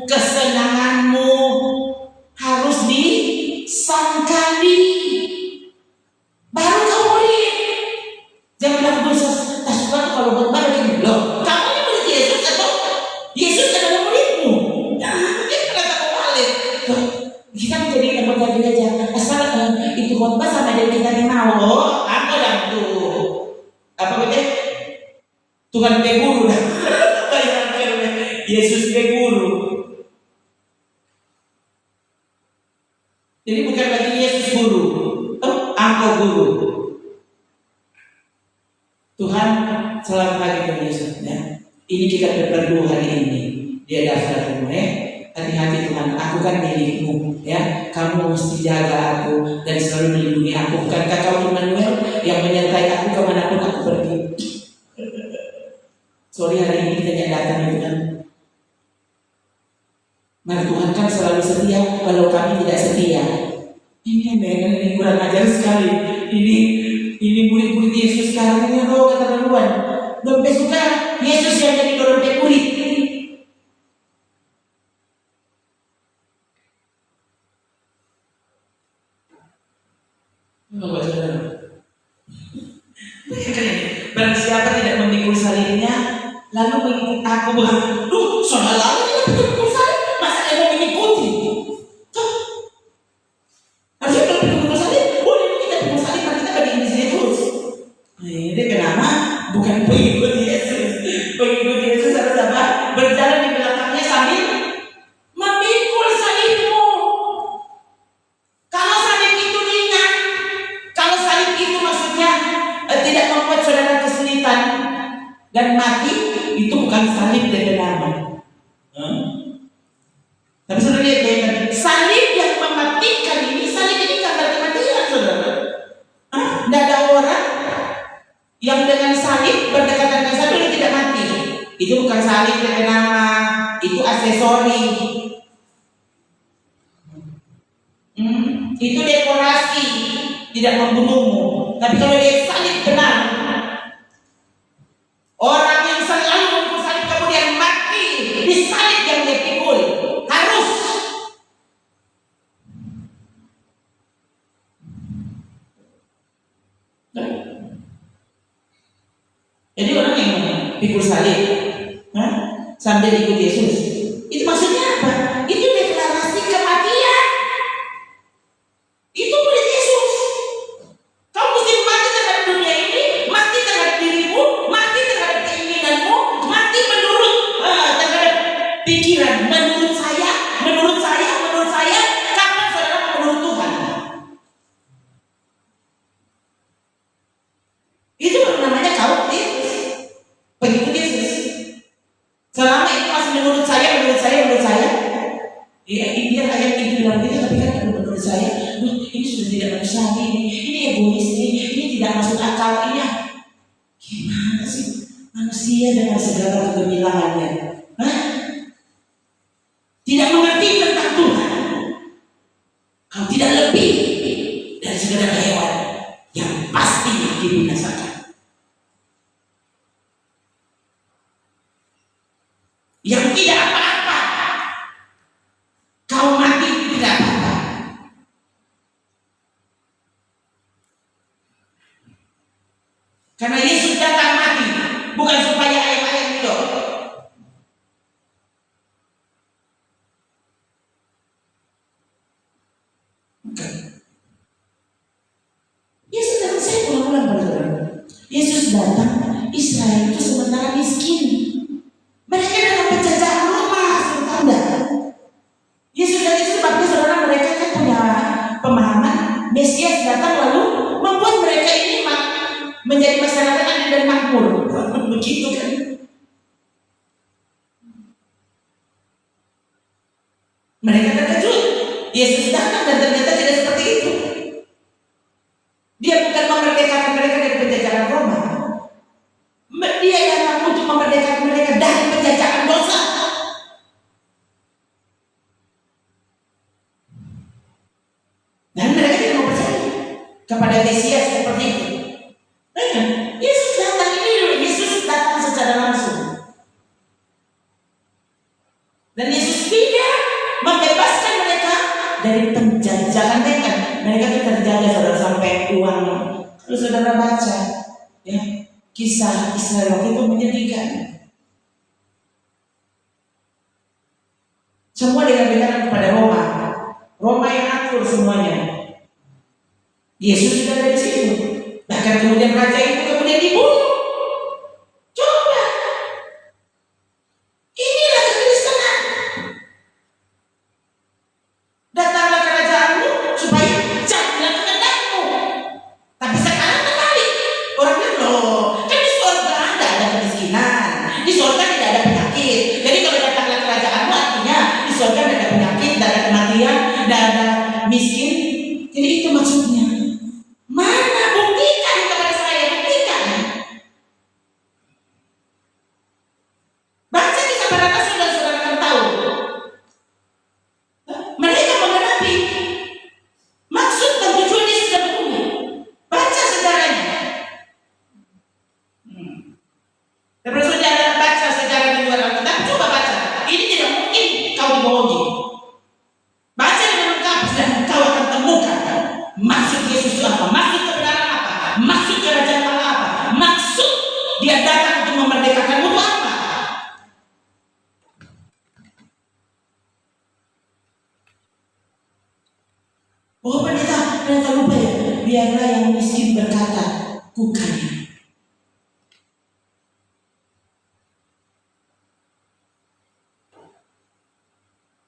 kesenanganmu harus disangkali. Baru kau murid. Jangan bilang tak suka kalau khotbah begini. Loh, kamu ini murid Yesus atau Yesus adalah muridmu? Jangan kata kau balik. Kita menjadi anggota gereja. Asal itu khotbah sama dari kita yang mau. Oh, apa yang tuh? Apa betul? Tuhan pe guru dah. Yesus pe guru. Jadi bukan lagi Yesus guru, engkau guru. Tuhan selamat pagi Tuhan Yesus ya. Ini kita berdoa hari ini. Dia daftar rumah ya. Hati-hati Tuhan, aku kan milikmu ya. Kamu mesti jaga aku dan selalu melindungi aku. Bukankah kau Immanuel yang menyertai aku kemanapun aku pergi? Sorry hari ini kita tidak datang itu kan. Nah Tuhan kan selalu setia walau kami tidak setia. Ini kurang ajar sekali. Ini murid-murid Yesus sekarang ini keterlaluan. Dompet suka Yesus yang jadi dompet murid. Barang siapa tidak memikul salibnya lalu mengikut aku, soal lalu kita pikul salib, masa dia mau mengikuti? Harusnya kalau pikul salib, boleh kita pikul salib, maka kita bagi di sini terus. Ini kenapa? Bukan pengikut Yesus. Pengikut Yesus harus apa? Berjalan di belakangnya sambil memikul salibmu. Kalau salib itu ringan, kalau salib itu maksudnya tidak membuat saudara kesulitan dan mati, itu bukan salib dari nama. Tapi saudara lihat, salib yang mematikan ini, salib ini kan mati-matian saudara. Tidak ada orang yang dengan salib berdekatan dengan salib tidak mati. Itu bukan salib dari nama, itu aksesori. Itu dekorasi, tidak membunuhmu. Tapi kalau dia salib benar, orang yang selalu memikul salib kemudian mati di salib yang dia pikul harus. Jadi orang yang pikul salib sambil ikut Yesus, itu maksudnya apa? Itu deklarasi kematian. Itu murid Yesus. Kau mesti mati terhadap dunia ini, mati terhadap dirimu, mati terhadap keinginanmu, mati terhadap pikiran. Menurut saya, kapan saudara menurut Tuhan? Itu namanya kau pengikut Yesus. Selama itu masih menurut saya. Ya, ini ayat itu bilang gitu, tapi kan menurut saya, ini sudah tidak manusiawi, ini egois, ini tidak masuk akal, ini gimana sih manusia dengan segala kegemilangannya, tidak mengerti tentang Tuhan. Kau tidak lebih dari segala hewan yang pasti dibinasakan. Yang tidak apa-apa, kau mati tidak apa-apa. Karena Yesus datang mati bukan supaya ayam-ayam hidup. Bukan. Yesus datang, saya ulang-ulang berdoa. Yesus datang, Israel itu sementara miskin. Mereka dalam penjajahan Roma, saudara. Yesus dari sebabnya saudara, mereka kan punya pemahaman Mesias datang lalu membuat mereka ini menjadi masyarakat adil dan makmur. Begitu kan? Mereka terkejut. Yesus datang dan ternyata tidak seperti itu. kepada Mesias seperti itu. Yesus datang ini dulu, Yesus datang secara langsung. Dan Yesus tidak membebaskan mereka dari penjajahan mereka. Mereka itu terjaga saudara sampai uang. Kalau saudara baca ya, kisah Israel waktu itu menyedihkan. Semua dikatakan kepada Roma. Roma yang atur semuanya. Yesus sudah ada di situ. Bahkan kemudian raja itu kemudian dibunuh. Coba. Inilah kekristenan. Datanglah kerajaanmu supaya jadilah kehendakmu. Tapi sekarang terbalik. Orang bilang, loh, kan di surga ada kemiskinan. Di surga tidak ada penyakit. Jadi kalau datanglah kerajaanmu artinya di surga tidak ada penyakit, tidak ada kematian, tidak ada miskin. Jadi itu maksudnya. Mana buktikan kepada saya, buktikan. Baca kisah para rasul dan saudara akan tahu. Mereka menghadapi maksud dan tujuan Yesus dan bumi. Baca sejarahnya. Daripada saudara baca sejarah di luar Alkitab, coba baca. Ini tidak mungkin kau dibohongi. Baca dengan lengkap dan kau akan temukan maksud Yesus itu apa, maksud kebenaran apa, maksud kerajaan Allah apa, maksud dia datang untuk memerdekakanmu itu apa. Oh pendeta lupa ya, biarlah yang miskin berkata, ku kaya.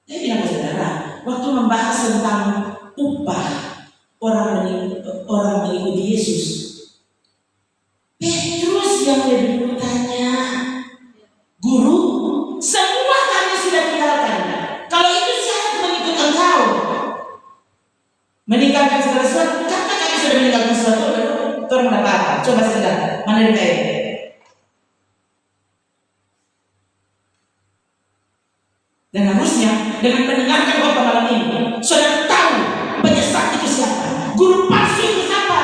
Saya bilang ke saudara, waktu membahas tentang upah orang mengikuti Yesus, Petrus yang lebih dulu tanya, Guru, semua kami sudah tinggalkan. Kalau itu syarat mengikut engkau, meninggalkan segala sesuatu, karena kami sudah meninggalkan sesuatu, orang dapat apa? Coba saudara, mana dia? Dan harusnya dengan mendengarkan khotbah malam ini, saudara tahu penyesat itu siapa, guru palsu itu siapa,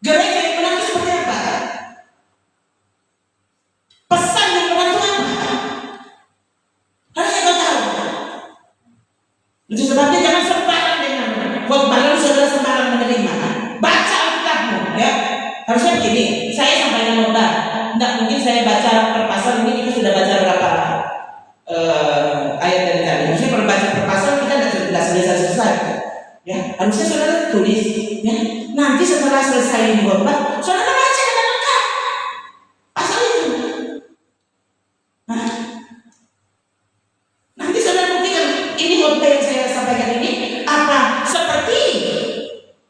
gereja yang benar itu seperti apa, pesan yang benar itu apa. Harusnya kau tahu. Itu sebabnya jangan sembarang dengan khotbah lalu saudara sembarang menerima. Baca Alkitabmu, ya. Harusnya begini, saya sampaikan khotbah. Tidak mungkin saya baca per pasal, ini kita sudah baca berapa ayat dari tadi. Harusnya kalau baca per pasal kita tidak selesai. Ya, harusnya saudara tulis. Ya, nanti setelah selesai ini khotbah, saudara baca dengan lengkap pasal itu. Nah, nanti saudara buktikan ini khotbah yang saya sampaikan ini apa seperti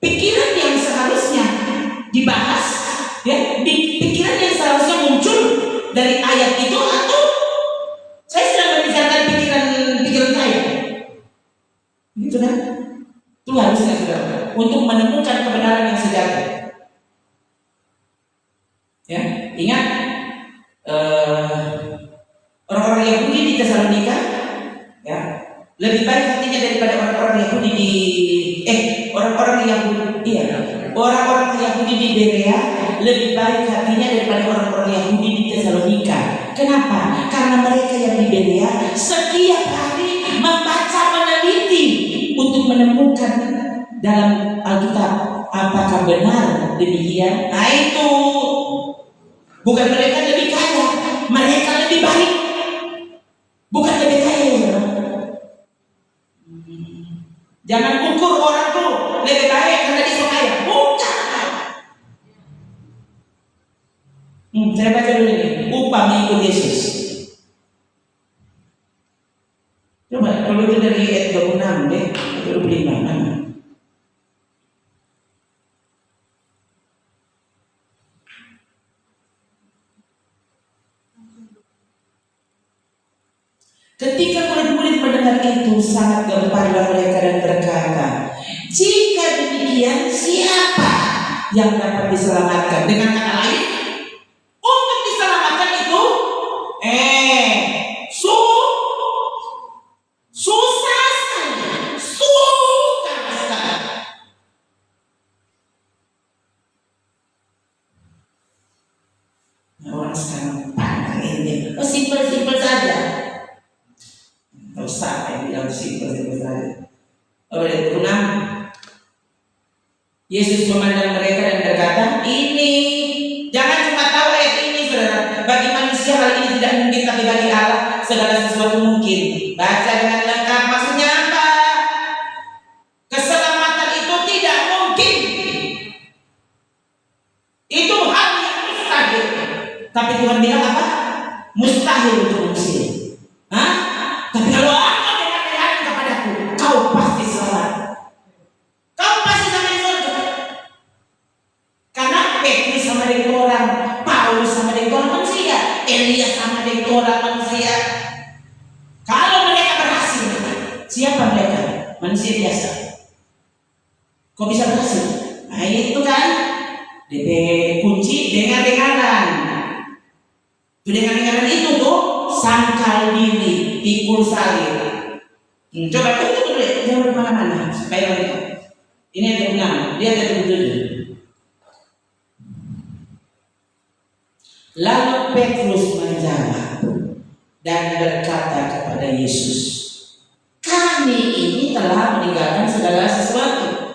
pikiran yang seharusnya dibahas, ya, pikiran yang seharusnya muncul dari ayat itu, atau saya sedang membicarakan pikiran saya. Gitu kan? Itu harusnya saudara untuk menemukan kebenaran yang sejati. Ya, ingat orang-orang Yahudi di Tesalonika, ya, lebih baik hatinya daripada orang-orang Yahudi di orang-orang Yahudi di Berea lebih baik hatinya daripada orang-orang Yahudi di Tesalonika. Kenapa? Karena mereka yang di Berea setiap hari membaca, meneliti untuk menemukan dalam Alkitab apakah benar demikian. Nah itu bukan mereka lebih kaya, mereka lebih baik, bukan lebih kaya ya. Jangan ukur orang tuh lebih baik karena dia kaya, bukan. Saya baca dulu ini, upah mengikut Yesus. Coba kalau itu dari ayat 26 deh, 25. Ketika murid-murid mendengar itu, sangat gemparlah mereka dan berkata, jika demikian, siapa yang dapat diselamatkan? Dengan kata lain, untuk diselamatkan itu susah orang sekarang pandang ini, simpel-simpel saja. Tidak usah yang bilang simpel-simpel saja. Ayat 6, Yesus memandang mereka dan berkata, ini, jangan cuma tahu ayat ini saudara. Bagi manusia hal ini tidak mungkin, tapi bagi Allah segala sesuatu mungkin. Baca dengan lengkap, maksudnya apa? Keselamatan itu tidak mungkin. Itu hal yang mustahil. Tapi Tuhan bilang apa? Mustahil untuk manusia. Hah? Tapi kalau engkau dengar kepadaku, kau pasti selamat. Kau pasti sampai surga. Karena Petrus sama dengan orang, Paulus sama dengan orang manusia, Elias sama dengan orang manusia. Kalau mereka berhasil, siapa mereka? Manusia biasa. Kok bisa berhasil? Nah itu kan DP kunci dengar-dengaran. Dengar-dengaran itu tuh sangkal diri, pikul salib. Coba tuh jangan mana-mana supaya mereka. Ini ada 6, dia ada 7. Lalu Petrus menjawab dan berkata kepada Yesus, kami ini telah meninggalkan segala sesuatu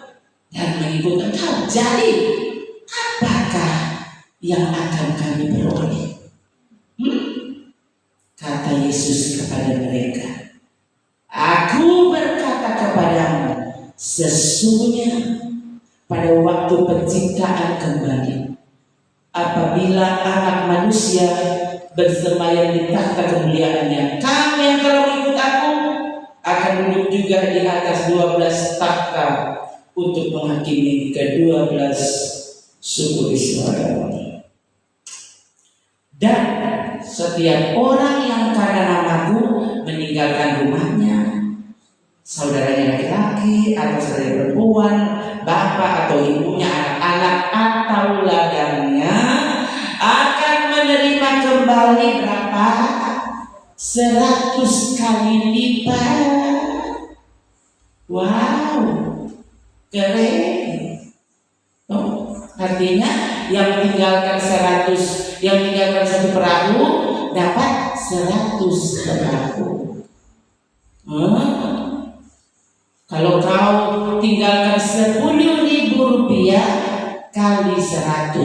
dan mengikut Engkau. Jadi apakah yang akan kami peroleh? Kata Yesus kepada mereka, aku berkata kepadamu, sesungguhnya pada waktu penciptaan kembali, apabila Anak Manusia bersemayam di takhta kemuliaannya, kamu yang telah mengikut aku akan duduk juga di atas 12 takhta untuk menghakimi ke-12 suku Israel. Dan setiap orang yang karena namaku meninggalkan rumahnya, saudaranya laki-laki atau saudara perempuan, bapak atau ibunya, anak-anak atau ladangnya, akan menerima kembali berapa? 100 kali lipat. Wow, keren. Oh, artinya yang tinggalkan 100, yang tinggalkan 1 perahu dapat 100 perahu. Kalau kau tinggalkan 10.000 rupiah kali 100.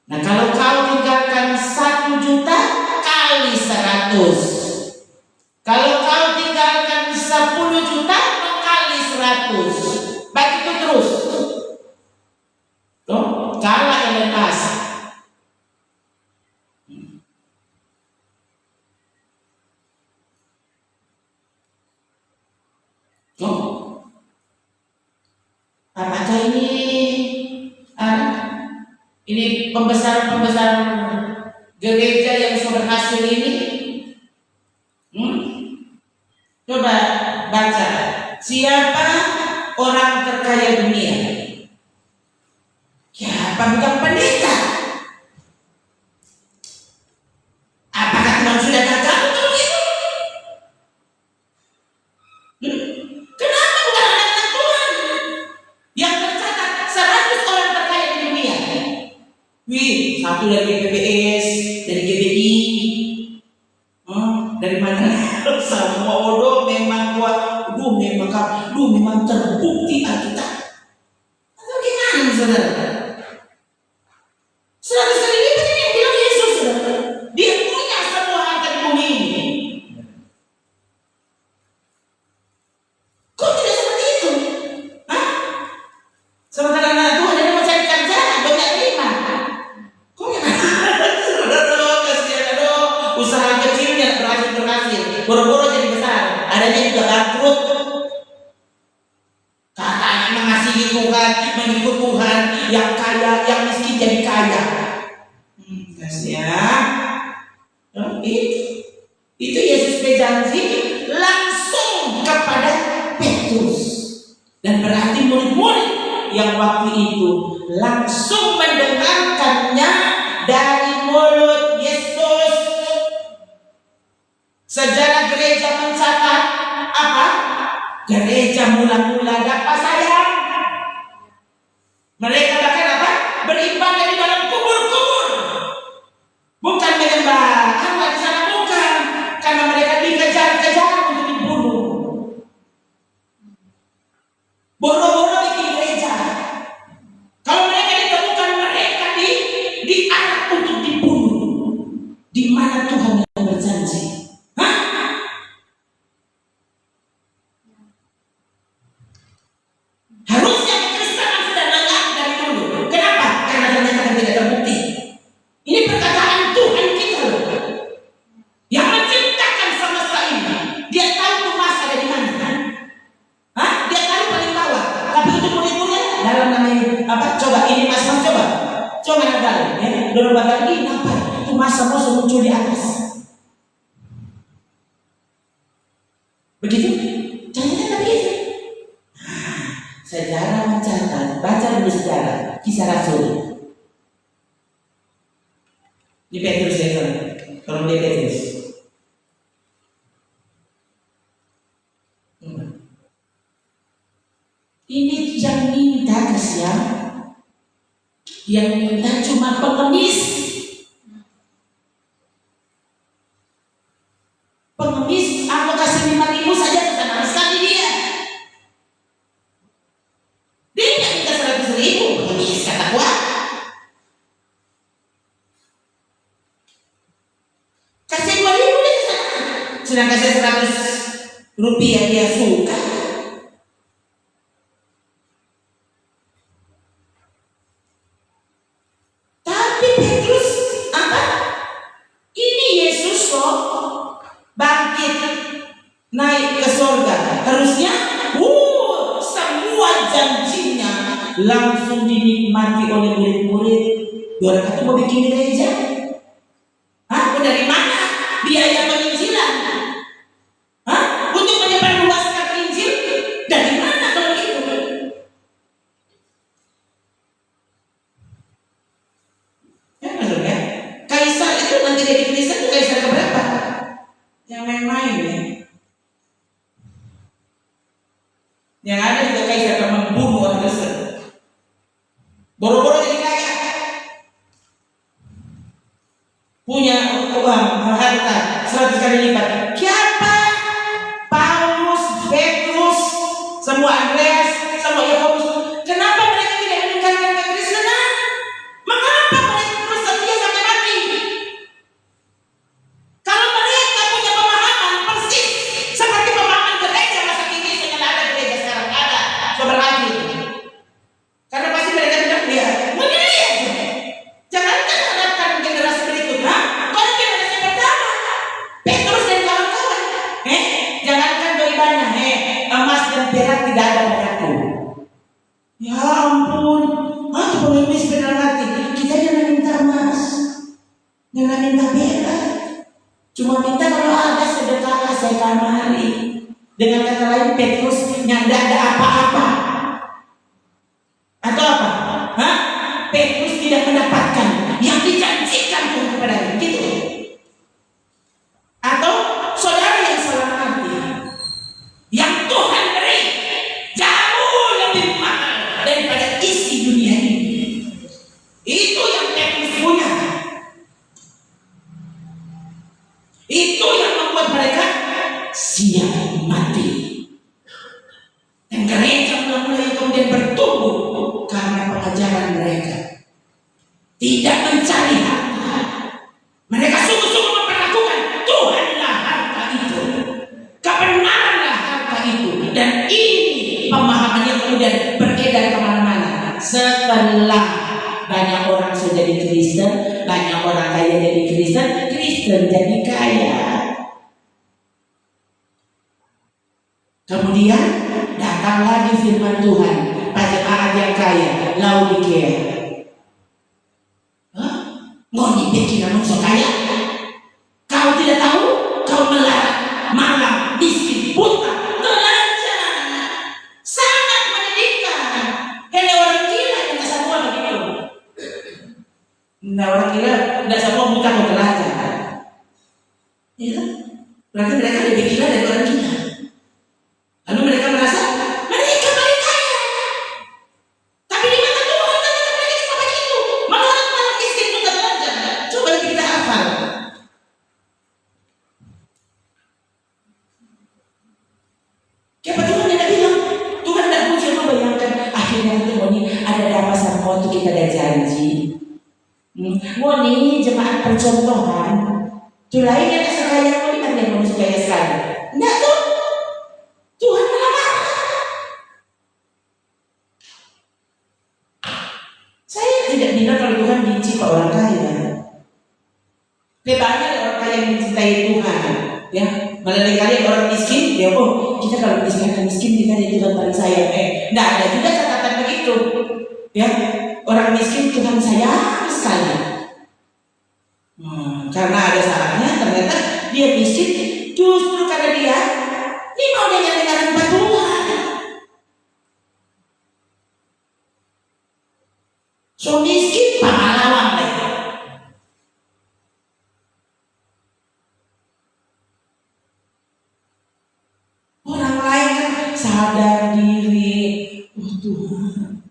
Nah kalau kau tinggalkan 1 juta kali 100. Kalau kau tinggalkan 10 juta kali 100. Begitu terus. Tuh, kalah Elon Musk. Apakah ini pembesaran gereja yang sudah berhasil ini? Coba baca, siapa orang terkaya dunia? Siapa? Bukan pendeta. Apakah Tuhan sudah gagal untuk itu? Kenapa bukan anak-anak Tuhan yang tercatat 100 orang terkaya di dunia? Wih, 1 dari BPS, dari GBI, dari mana? Semua bodoh memang kuat. Memang terbukti Alkitab. Atau gimana saudara? 100 kali lipat ini yang bilang Yesus, saudara. Dia punya semua harta di bumi ini. Kok tidak seperti itu? Hah? Sementara anak Tuhan yang mencari kerja, banyak terima. Kok gimana? Saudara, kasihan, usaha kecilnya berhasil. Boro-boro jadi besar. Adanya juga bangkrut. Katanya mengasihi Tuhan, mengikut Tuhan, yang kaya, yang miskin jadi kaya. Kasihan. Itu Yesus berjanji langsung kepada Petrus. Dan berarti murid-murid yang waktu itu langsung mendengarkannya dari mulut Yesus. Sejarah gereja mencatat apa? Gereja mula-mula dapat sayang. Mereka bahkan apa? Beribadah di dalam kubur-kubur. dorong badan lagi, apa? Itu masa musuh muncul di atas. Begitu? Jangan begitu. Sejarah mencatat, baca di sejarah, kisah Rasul. Di Petrus ya, kalau dia Petrus. Ini yang minta kasihan, yang minta cuma pengemis. Pengemis, aku kasih 5.000 saja senang sekali dia. Dia nggak minta 100.000, pengemis kata gua. Kasih 2.000 dia senang. Sedang kasih 100 rupiah dia suka. Tapi Petrus apa? Ini Yesus kok bangkit naik ke surga. Harusnya semua janjinya langsung dinikmati oleh murid-murid. Orang kata mau bikin gereja. Hah? Dari mana biaya penginjilan? Hah? Untuk menyebarluaskan Injil? Dari mana kalau itu? Ya maksudnya Kaisar itu nanti jadi Kristen itu Kaisar keberapa? Yang main-main ya. Yang ada juga Kaisar yang membunuh orang Kristen. Boro-boro jadi kaya. Punya uang, harta 100 kali lipat. Siapa? Paulus, Petrus, semua Andreas, semua Yakobus. Kenapa mereka tidak meninggalkan kekristenan? Mengapa mereka terus setia sampai mati? Kalau mereka punya pemahaman persis seperti pemahaman gereja masa kini, senyala ada gereja sekarang ada, sobat lagi. Karena pasti mereka bilang dia begini aja. Jangan harapkan generasi berikutnya. Kalau generasi pertama, Petrus dan kawan-kawan, jangankan beli banyak, emas dan perak tidak ada berlaku. Ya ampun, aku pengemis benar hati. Kita jangan minta emas, jangan minta perak. Cuma minta kalau ada sedekah saya kamari. Dengan kata lain, Petrus yang tidak ada apa-apa. Atau apa? Hah? Petrus tidak mendapatkan yang dijanjikan Tuhan kepadanya, gitu. Atau saudara yang salah arti, yang Tuhan beri jauh lebih mahal daripada isi dunia ini. Itu yang Petrus punya. Itu yang membuat mereka siap mati. Dan gereja mulai kemudian bertumbuh karena pengajaran mereka. Tidak mencari harta. Mereka sungguh-sungguh memperlakukan Tuhanlah harta itu, kebenaranlah harta itu. Dan ini pemahaman yang kemudian beredar kemana-mana. Setelah banyak orang sudah jadi Kristen, banyak orang kaya jadi Kristen, Kristen jadi kaya. Kemudian datang lagi firman Tuhan pada jemaat yang kaya, Laodikia. Mau dibikin manusia kaya? Kau tidak tahu? Kau melarat, malam, miskin, buta, telanjang, sangat menyedihkan. Hanya orang gila yang tidak semua begitu. Nah, orang gila tidak semua buta atau telanjang. Ya, berarti mereka lebih gila dari orang gila. Lalu mereka merasa mereka paling kaya. Tapi di mata Tuhan mereka cuma begitu. Melarat, malam, miskin, buta, telanjang. Coba kita hafal. Siapa Tuhan tidak bilang? Tuhan tidak mungkin membayangkan akhirnya nanti Moni ada apa sama waktu kita ada janji. Moni jemaat percontohan. Itu lain yang sekaya Moni kan yang Moni sekaya sekali. Enggak tuh. Tuhan melarang. Saya tidak bilang kalau Tuhan benci ke orang kaya. Banyak orang kaya yang mencintai Tuhan. Ya, malah kali orang miskin, ya kita kalau miskin kita jadi Tuhan paling sayang. Nggak ada juga catatan begitu. Ya, orang miskin Tuhan sayang sekali. Karena ada saatnya ternyata dia miskin justru karena dia ini mau dengan Tuhan. So miskin pahlawan lagi. Orang lain kan sadar diri, oh Tuhan,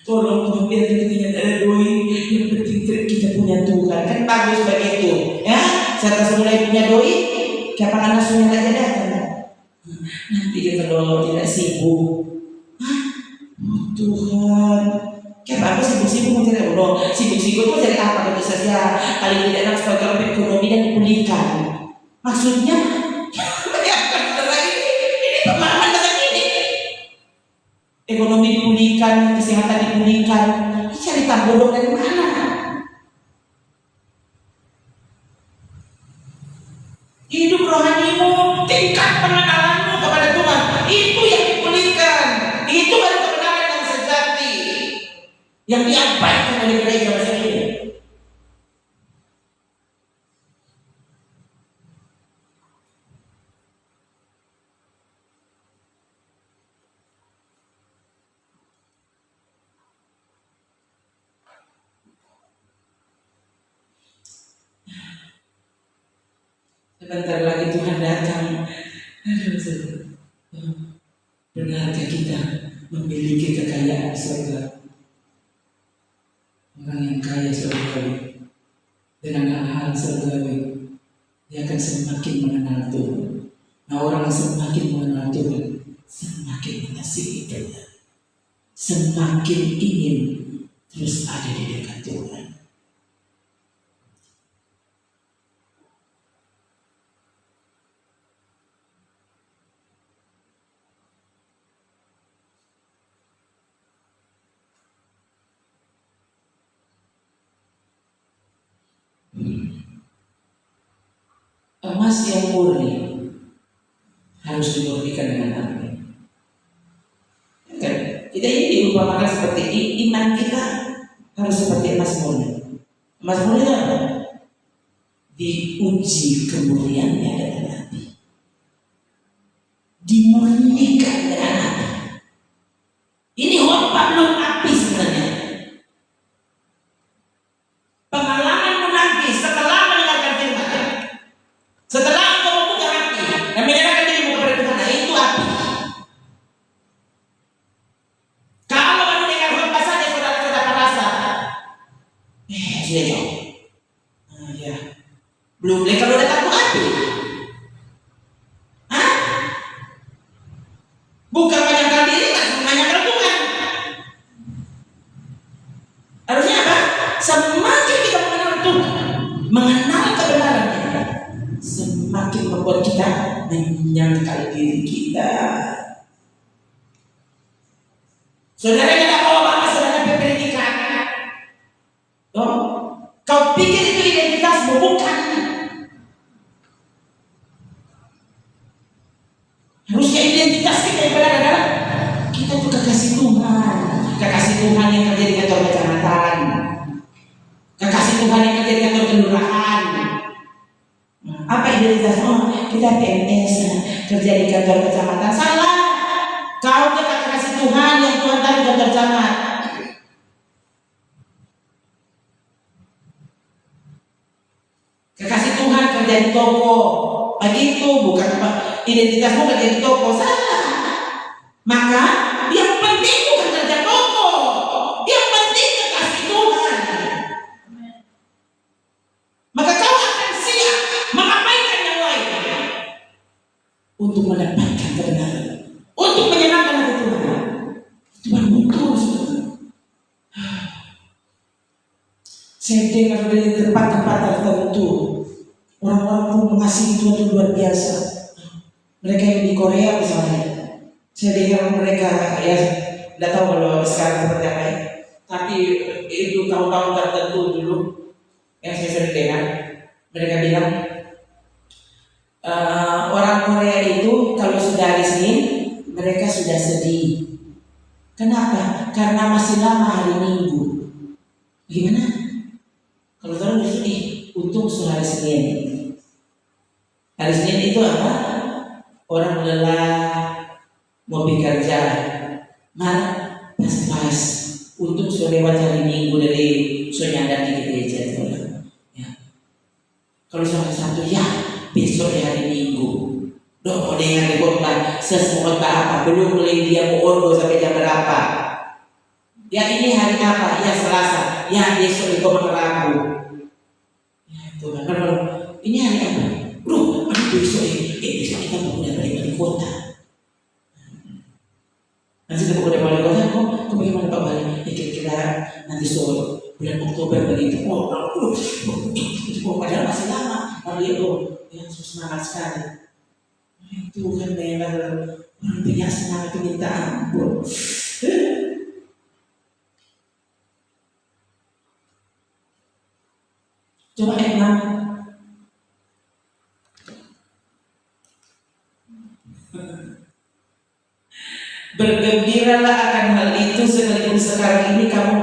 tolong Tuhan biar kita ada doi, yang penting kita punya Tuhan, kan bagus begitu, ya. Setelah mulai punya doi, kapan anak sudah aja datang. Nanti kita kalau tidak sibuk, oh Tuhan, kayak bagus sibuk-sibuk mau cari Allah, sibuk-sibuk itu cari apa? Tentu saja paling tidak enak supaya ekonomi dan dipulihkan. Maksudnya, pemahaman macam ini, ekonomi dipulihkan, kesehatan dipulihkan, cari tabung dari mana? Hidup rohanimu, tingkat pengenalanmu kepada Tuhan, itu yang dipulihkan. Itu baru kebenaran yang sejati, yang diabaikan oleh gereja masa ini. Sebentar lagi Tuhan datang. Benarkah kita memiliki kekayaan surga? Orang yang kaya surgawi dengan hal-hal surgawi, dia akan semakin mengenal Tuhan. Nah, orang yang semakin mengenal Tuhan semakin mengasihi Tuhan, semakin ingin terus ada di dekat Tuhan. Emas yang murni harus dimurnikan dengan api. Kita ini diumpamakan seperti iman kita harus seperti emas murni. Emas murni itu apa? Diuji kemurniannya dengan api, dimurnikan dengan api. Ini hotbah belum api sebenarnya. Pengalaman menangis setelah mendengarkan firman, setelah engkau membuka hati dan menyerahkan dirimu kepada Tuhan, itu api. Kalau baru dengar khotbah saja saudara-saudara rasa, sudah jauh. Ya, belum boleh kalau datang ke api. Bukan menyangkal diri, menyangkal Tuhan. Harusnya apa? Semakin kita mengenal Tuhan, mengenal kebenarannya, semakin membuat kita menyangkal diri kita. Saudara tidak bawa bapak saudara pendidikan. Kau pikir itu identitasmu? Bukan. Harusnya identitas kita yang benar adalah kita itu kekasih Tuhan. Kekasih Tuhan yang kerja di kantor kecamatan, kekasih Tuhan yang kerja di kantor kelurahan. Apa identitasmu? Kita PNS, kerja di kantor kecamatan. Salah. Kau kekasih Tuhan yang Tuhan taruh di kantor camat. Kekasih Tuhan kerja di toko. Begitu, bukan apa identitasmu kerja di toko. Salah. Maka yang penting bukan kerja toko, yang penting kekasih Tuhan. Maka kau akan siap mengabaikan yang lain untuk mendapatkan kebenaran, untuk menyenangkan hati Tuhan. Itu baru betul, saudara. Saya dengar dari tempat-tempat tertentu, orang-orang pun mengasihi Tuhan itu luar biasa. Mereka yang di Korea misalnya, saya dengar mereka, ya tidak tahu kalau sekarang seperti apa, tapi itu tahun-tahun tertentu dulu yang saya sering dengar, mereka bilang orang Korea itu kalau sudah hari Senin mereka sudah sedih. Kenapa? Karena masih lama hari Minggu. Gimana? Kalau tahu udah sedih, Untung hari Senin. Hari Senin itu apa? Orang lelah mau bekerja, malah pas-pas. Untung sudah lewat hari Minggu dari Sonyanda di gereja itu. Ya. Kalau hari Sabtu ya besok di hari Minggu. Doh mau dengar di khotbah sesuatu apa? Belum mulai dia mau ordo sampai jam berapa? Ya ini hari apa? Ya Selasa. Ya besok itu Rabu. Ya Tuhan, ini hari apa? Bro, besok besok kita mau udah balik di kota. Nanti kita udah balik kota, kok bagaimana Pak balik? Ya kira-kira nanti sore bulan Oktober begitu. Padahal masih lama. Kalau itu ya semangat sekali. Itu kan memang orang punya semangat itu minta ampun. Coba enak. Bergembiralah akan hal itu, sekalipun sekarang ini kamu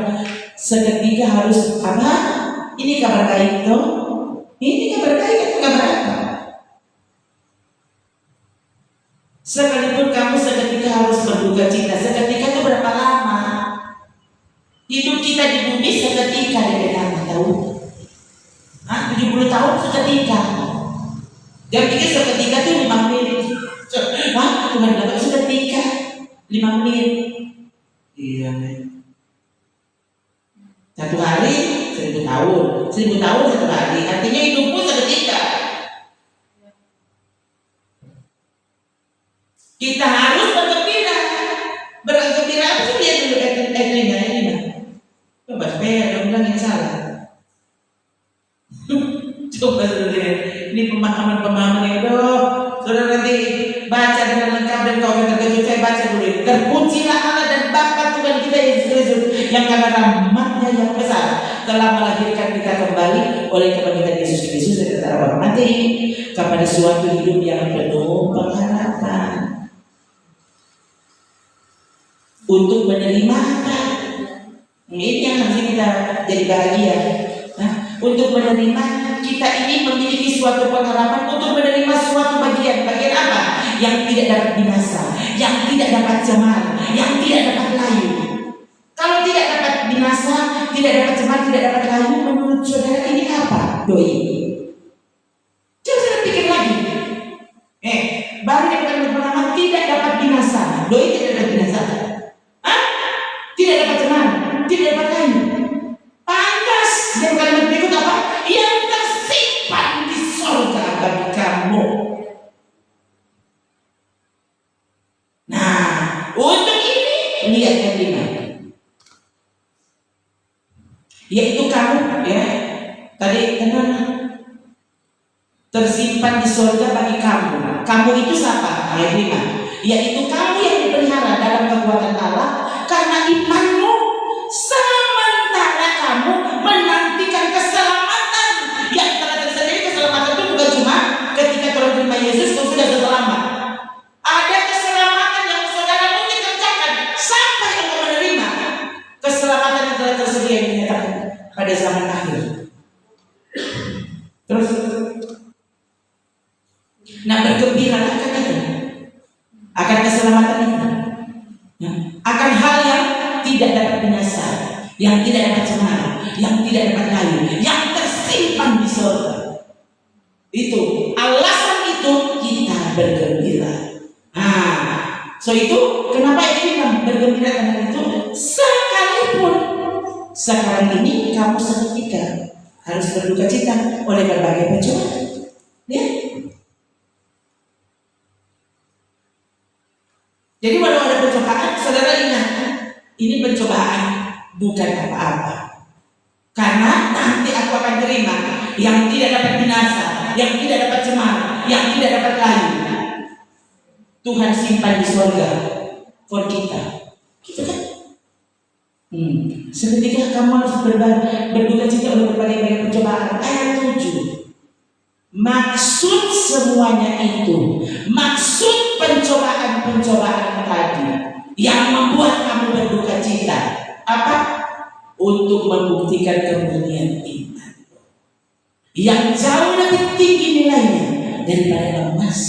seketika harus apa? Ini kabar baik toh? Ini kabar baik atau kabar apa? Sekalipun kamu seketika harus berduka cita, seketika itu berapa lama? Hidup kita di bumi seketika dari lama tahu? 70 tahun seketika. Yang pikir seketika itu 5 menit. Tuhan dapat seketika 5 menit. Iya men. 1 hari 1000 tahun, 1000 tahun 1 hari. Artinya hidupmu seketika. Kita harus bergembira. Bergembira apa sih? Lihat dulu ini. Coba supaya ada bilang yang salah. Coba dulu lihat. Ini pemahaman yang saudara nanti baca dengan lengkap dan kau akan terkejut. Saya baca dulu. Terpujilah Allah dan Bapa Tuhan kita Yesus Kristus yang karena rahmat-Nya yang besar telah melahirkan kita kembali oleh kebangkitan Yesus Kristus dari antara orang mati kepada suatu hidup yang penuh pengharapan. Untuk menerima apa? Ini yang harus kita jadi bahagia. Untuk menerima, kita ini memiliki suatu pengharapan untuk menerima suatu bagian apa? Yang tidak dapat binasa, yang tidak dapat cemar, yang tidak dapat layu. Kalau tidak dapat binasa, tidak dapat cemar, tidak dapat layu, menurut saudara ini apa? Doi. Coba pikir lagi. Baru yang pertama tidak dapat binasa, doi tidak dapat binasa. Tidak dapat cemar, tidak dapat layu. Pantas yang kalimat berikut apa? Yang tersimpan di surga bagi kamu. Nah, untuk ini lihat yang lima, yaitu kamu ya. Tadi teman tersimpan di surga bagi kamu. Kamu itu siapa? Ayat 5. Yaitu kamu yang dipelihara dalam kekuatan Allah karena imanmu, sementara kamu menantikan keselamatan yang telah tersedia. Keselamatan itu bukan cuma ketika Tuhan terima Yesus kau sudah selamat. Ada keselamatan yang saudara mungkin kerjakan sampai engkau menerima keselamatan yang telah tersedia yang dinyatakan pada zaman akhir. Terus, nah bergembiralah akan keselamatan itu. Akan hal yang tidak dapat binasa, yang tidak dapat cemar, yang tidak dapat layu, yang tersimpan di surga. Itu alasan itu kita bergembira. So itu kenapa ini bergembira karena itu sekalipun sekarang ini kamu seketika harus berduka cita oleh berbagai pencobaan. Ya. Jadi walau ada pencobaan, saudara ingat, ini pencobaan bukan apa-apa. Karena nanti aku akan terima yang tidak dapat binasa, yang tidak dapat cemar, yang tidak dapat layu. Tuhan simpan di surga for kita. Gitu kan? Seketika kamu harus berduka cita oleh berbagai pencobaan. Ayat 7. Maksud semuanya itu, maksud pencobaan-pencobaan tadi yang membuat kamu berduka cita apa? Untuk membuktikan kemurnian iman. yang jauh lebih tinggi nilainya daripada emas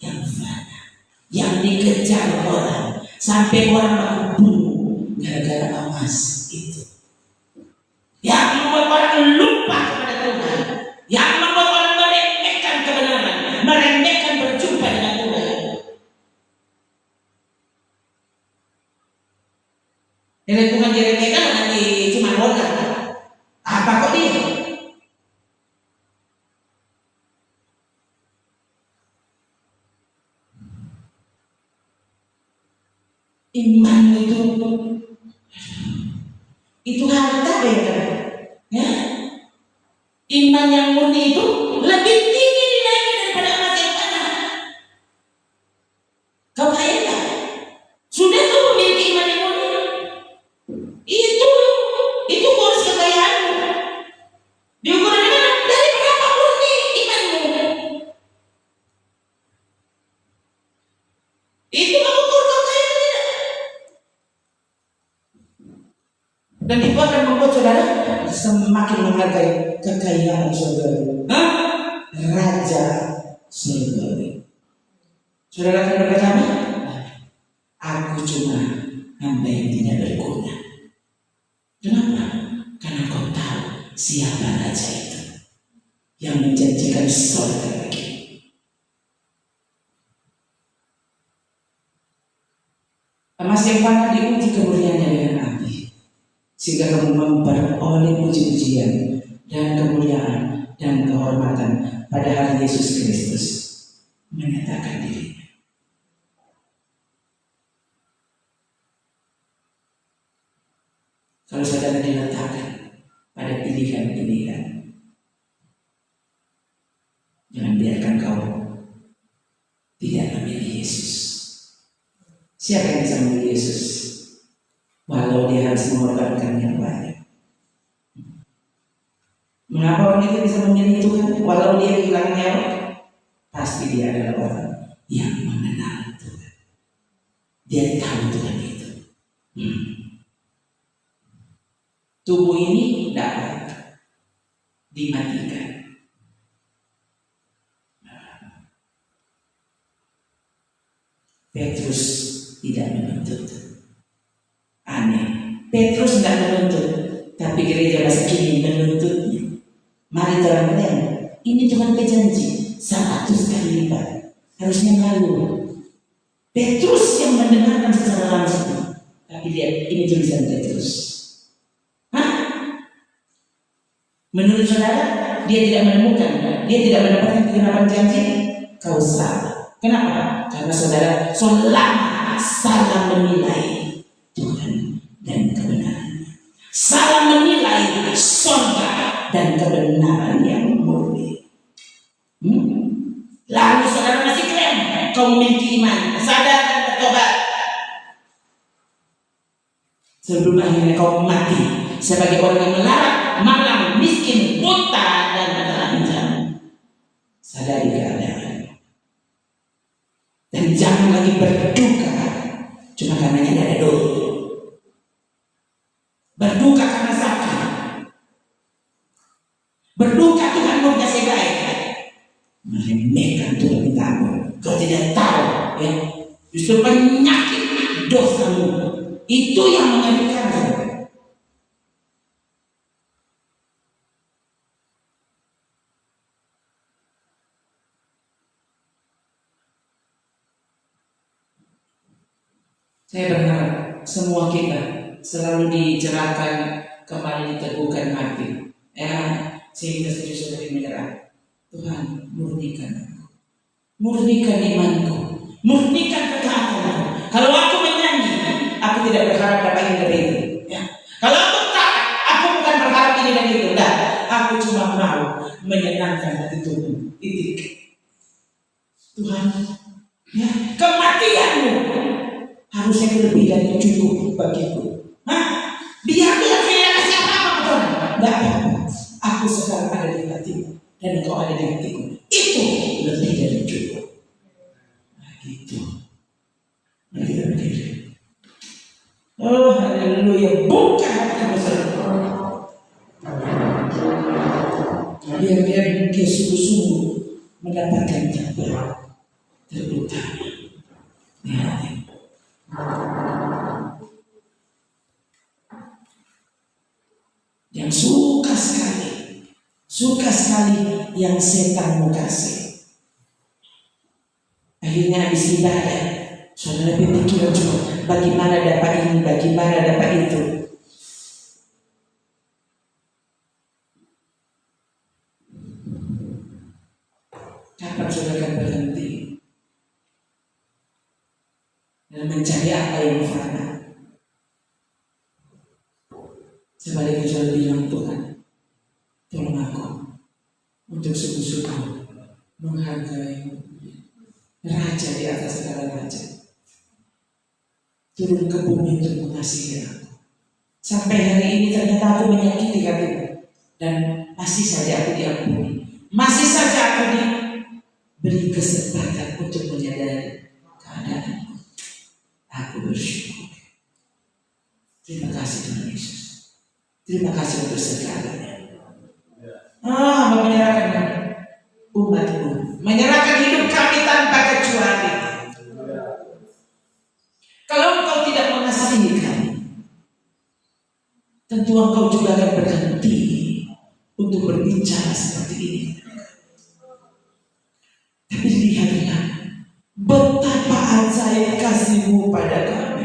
yang fana, yang dikejar orang sampai orang aku bunuh gara-gara emas itu, yang membuat orang lupa kepada Tuhan, yang membuat orang meremehkan kebenaran, meremehkan berjumpa dengan Tuhan. Dan Tuhan diremehkan nanti cuma orang. Apa kok dia? Iman itu harta beda, ya. Iman yang murni itu lebih tinggi nilainya daripada emas yang fana. Kau kaya tak? Sudah kau memiliki iman yang murni? Itu kurus kekayaanmu. Diukur dari mana? Dari berapa murni imanmu. Itu mengukur kau kaya atau tidak. Dan itu akan membuat saudara semakin menghargai kekayaan saudara. Raja surgawi. Saudara akan berkata apa? Aku cuma hamba yang tidak berguna. Kenapa? Karena kau tahu siapa raja itu yang menjanjikan surga lagi. Emas yang fana diuji kemuliaannya dengan api, sehingga kamu memperoleh puji-pujian dan kemuliaan dan kehormatan pada hari Yesus Kristus menyatakan dirinya. Kalau saudara diletakkan pada pilihan-pilihan, jangan biarkan kau tidak memilih Yesus. Siapa yang bisa memilih Yesus? Walau dia harus mengorbankan yang banyak. Mengapa orang itu bisa memilih Tuhan? Walau dia kehilangan nyawa, pasti dia adalah orang yang mengenal Tuhan. Dia tahu Tuhan itu. Tubuh ini dapat dimatikan. Petrus tidak menuntut. Aneh. Petrus tidak menuntut, tapi gereja masa kini menuntutnya. Mari terang-terang, ini cuma berjanji 100 kali lipat. Harusnya malu. Petrus yang mendengarkan secara langsung, tapi lihat ini tulisan Petrus. Menurut saudara, dia tidak menemukan, dia tidak mendapatkan kegenapan janji. Kau salah. Kenapa? Karena saudara salah menilai Tuhan dan kebenarannya, salah menilai surga dan kebenaran yang murni. Lalu saudara masih klaim kau memiliki iman, sadar dan bertobat. Sebelum akhirnya kau mati sebagai orang yang melarat, malang, miskin, buta dan telanjang. Sadari keadaan dan jangan lagi berduka cuma karena tidak ada doa. Berduka karena sakit, berduka Tuhan mau kasih baik, meremehkan Tuhan kamu. Kau tidak tahu, ya, justru penyakit dosamu itu yang mengerikan. Saya berharap semua kita selalu dicerahkan, kembali diteguhkan hati, ya, sehingga serius dari menyerah. Tuhan, murnikan aku, murnikan imanku, murnikan ketaatanku. Kalau aku menyanyi, aku tidak berharap dapat ini dan itu, ya. Kalau aku taat, aku bukan berharap ini dan itu. Nah, aku cuma mau menyenangkan hati Tuhan. Titik. Tuhan, ya, kematianmu harusnya lebih dari cukup bagiku. Biar saya kasih apa-apa Tuhan. Tidak apa-apa. Aku sekarang ada di hatimu dan engkau ada di hatiku. Itu lebih dari cukup. Nah, gitu. Mari kita berdiri. Oh, haleluya. Buka hatimu. biar dia sungguh-sungguh mendapatkan jawaban terutama di hati. Yang suka sekali yang setan mau kasih. Akhirnya habis ibadah, saudara berpikir cuma bagaimana dapat ini, bagaimana dapat itu. Kapan saudara akan berhenti dan mencari apa yang fana? Sebaliknya saudara bilang, Tuhan, tolong aku untuk sungguh-sungguh menghargai Raja di atas segala raja, turun ke bumi untuk mengasihi aku. Sampai hari ini ternyata aku menyakiti hatimu, dan masih saja aku diampuni, masih saja aku diberi kesempatan untuk menyadari keadaanku. Aku bersyukur. Terima kasih Tuhan Yesus. Terima kasih untuk segalanya. Menyerahkan umatmu, menyerahkan hidup kami tanpa kecuali. Kalau engkau tidak mengasihi kami, tentu engkau juga akan berhenti untuk berbicara seperti ini. Tapi lihatlah betapa ajaib kasih-Mu pada kami.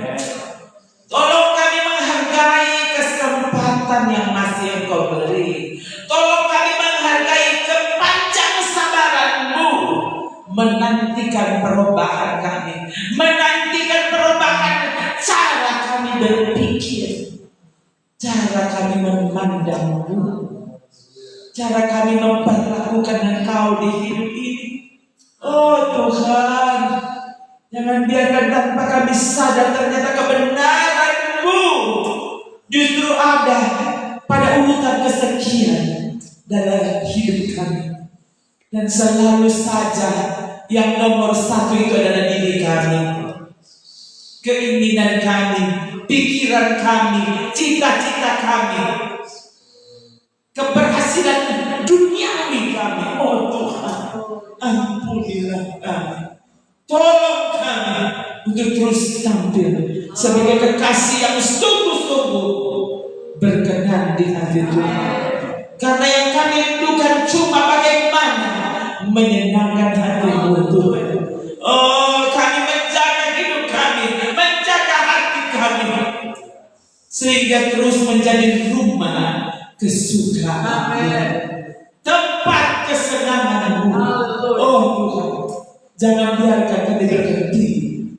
Tolong kami menghargai kesempatan yang masih Engkau beri. Tolong kami menghargai kepanjang sabaran-Mu, menantikan perubahan kami, menantikan perubahan cara kami berpikir, cara kami memandang-Mu, cara kami memperlakukan Engkau di hidup ini. Oh Tuhan, jangan biarkan tanpa kami sadar ternyata kebenaran-Mu justru ada pada urutan kesekian dalam hidup kami. Dan selalu saja yang nomor satu itu adalah diri kami, keinginan kami, pikiran kami, cita-cita kami, keberhasilan duniawi kami. Oh Tuhan, ampunilah kami. Tolong kami untuk terus tampil sebagai kekasih yang sungguh-sungguh berkenan di hati Tuhan. Karena yang kami rindukan cuma bagaimana menyenangkan hati-Mu Tuhan. Oh, kami menjaga hidup kami, menjaga hati kami, sehingga terus menjadi rumah kesukaan, tempat kesenangan-Mu. Oh Tuhan, jangan biarkan kami berhenti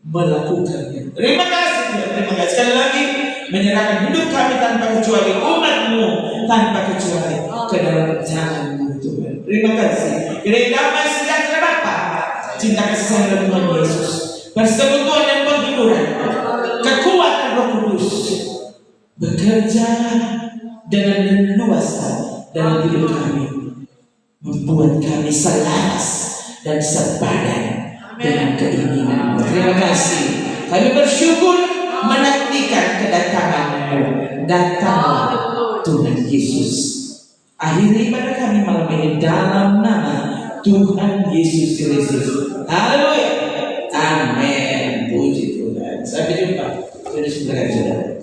melakukannya. Terima kasih Tuhan, terima kasih. Sekali lagi menyerahkan hidup kami tanpa kecuali, umat-Mu tanpa kecuali ke dalam tangan-Mu Tuhan. Terima kasih. Kiranya damai sejahtera Bapa, cinta kasih sayang dari Tuhan Yesus, persekutuan dan penghiburan, kekuatan Roh Kudus bekerja dengan leluasa dalam hidup kami, membuat kami selaras dan sepadan dengan keinginan. Terima kasih. Kami bersyukur menantikan kedatangan-Mu. Datanglah Tuhan Yesus. Akhiri ibadah kami malam ini dalam nama Tuhan Yesus Kristus. Haleluya. Amin. Puji Tuhan. Sampai jumpa. Saudara-saudara.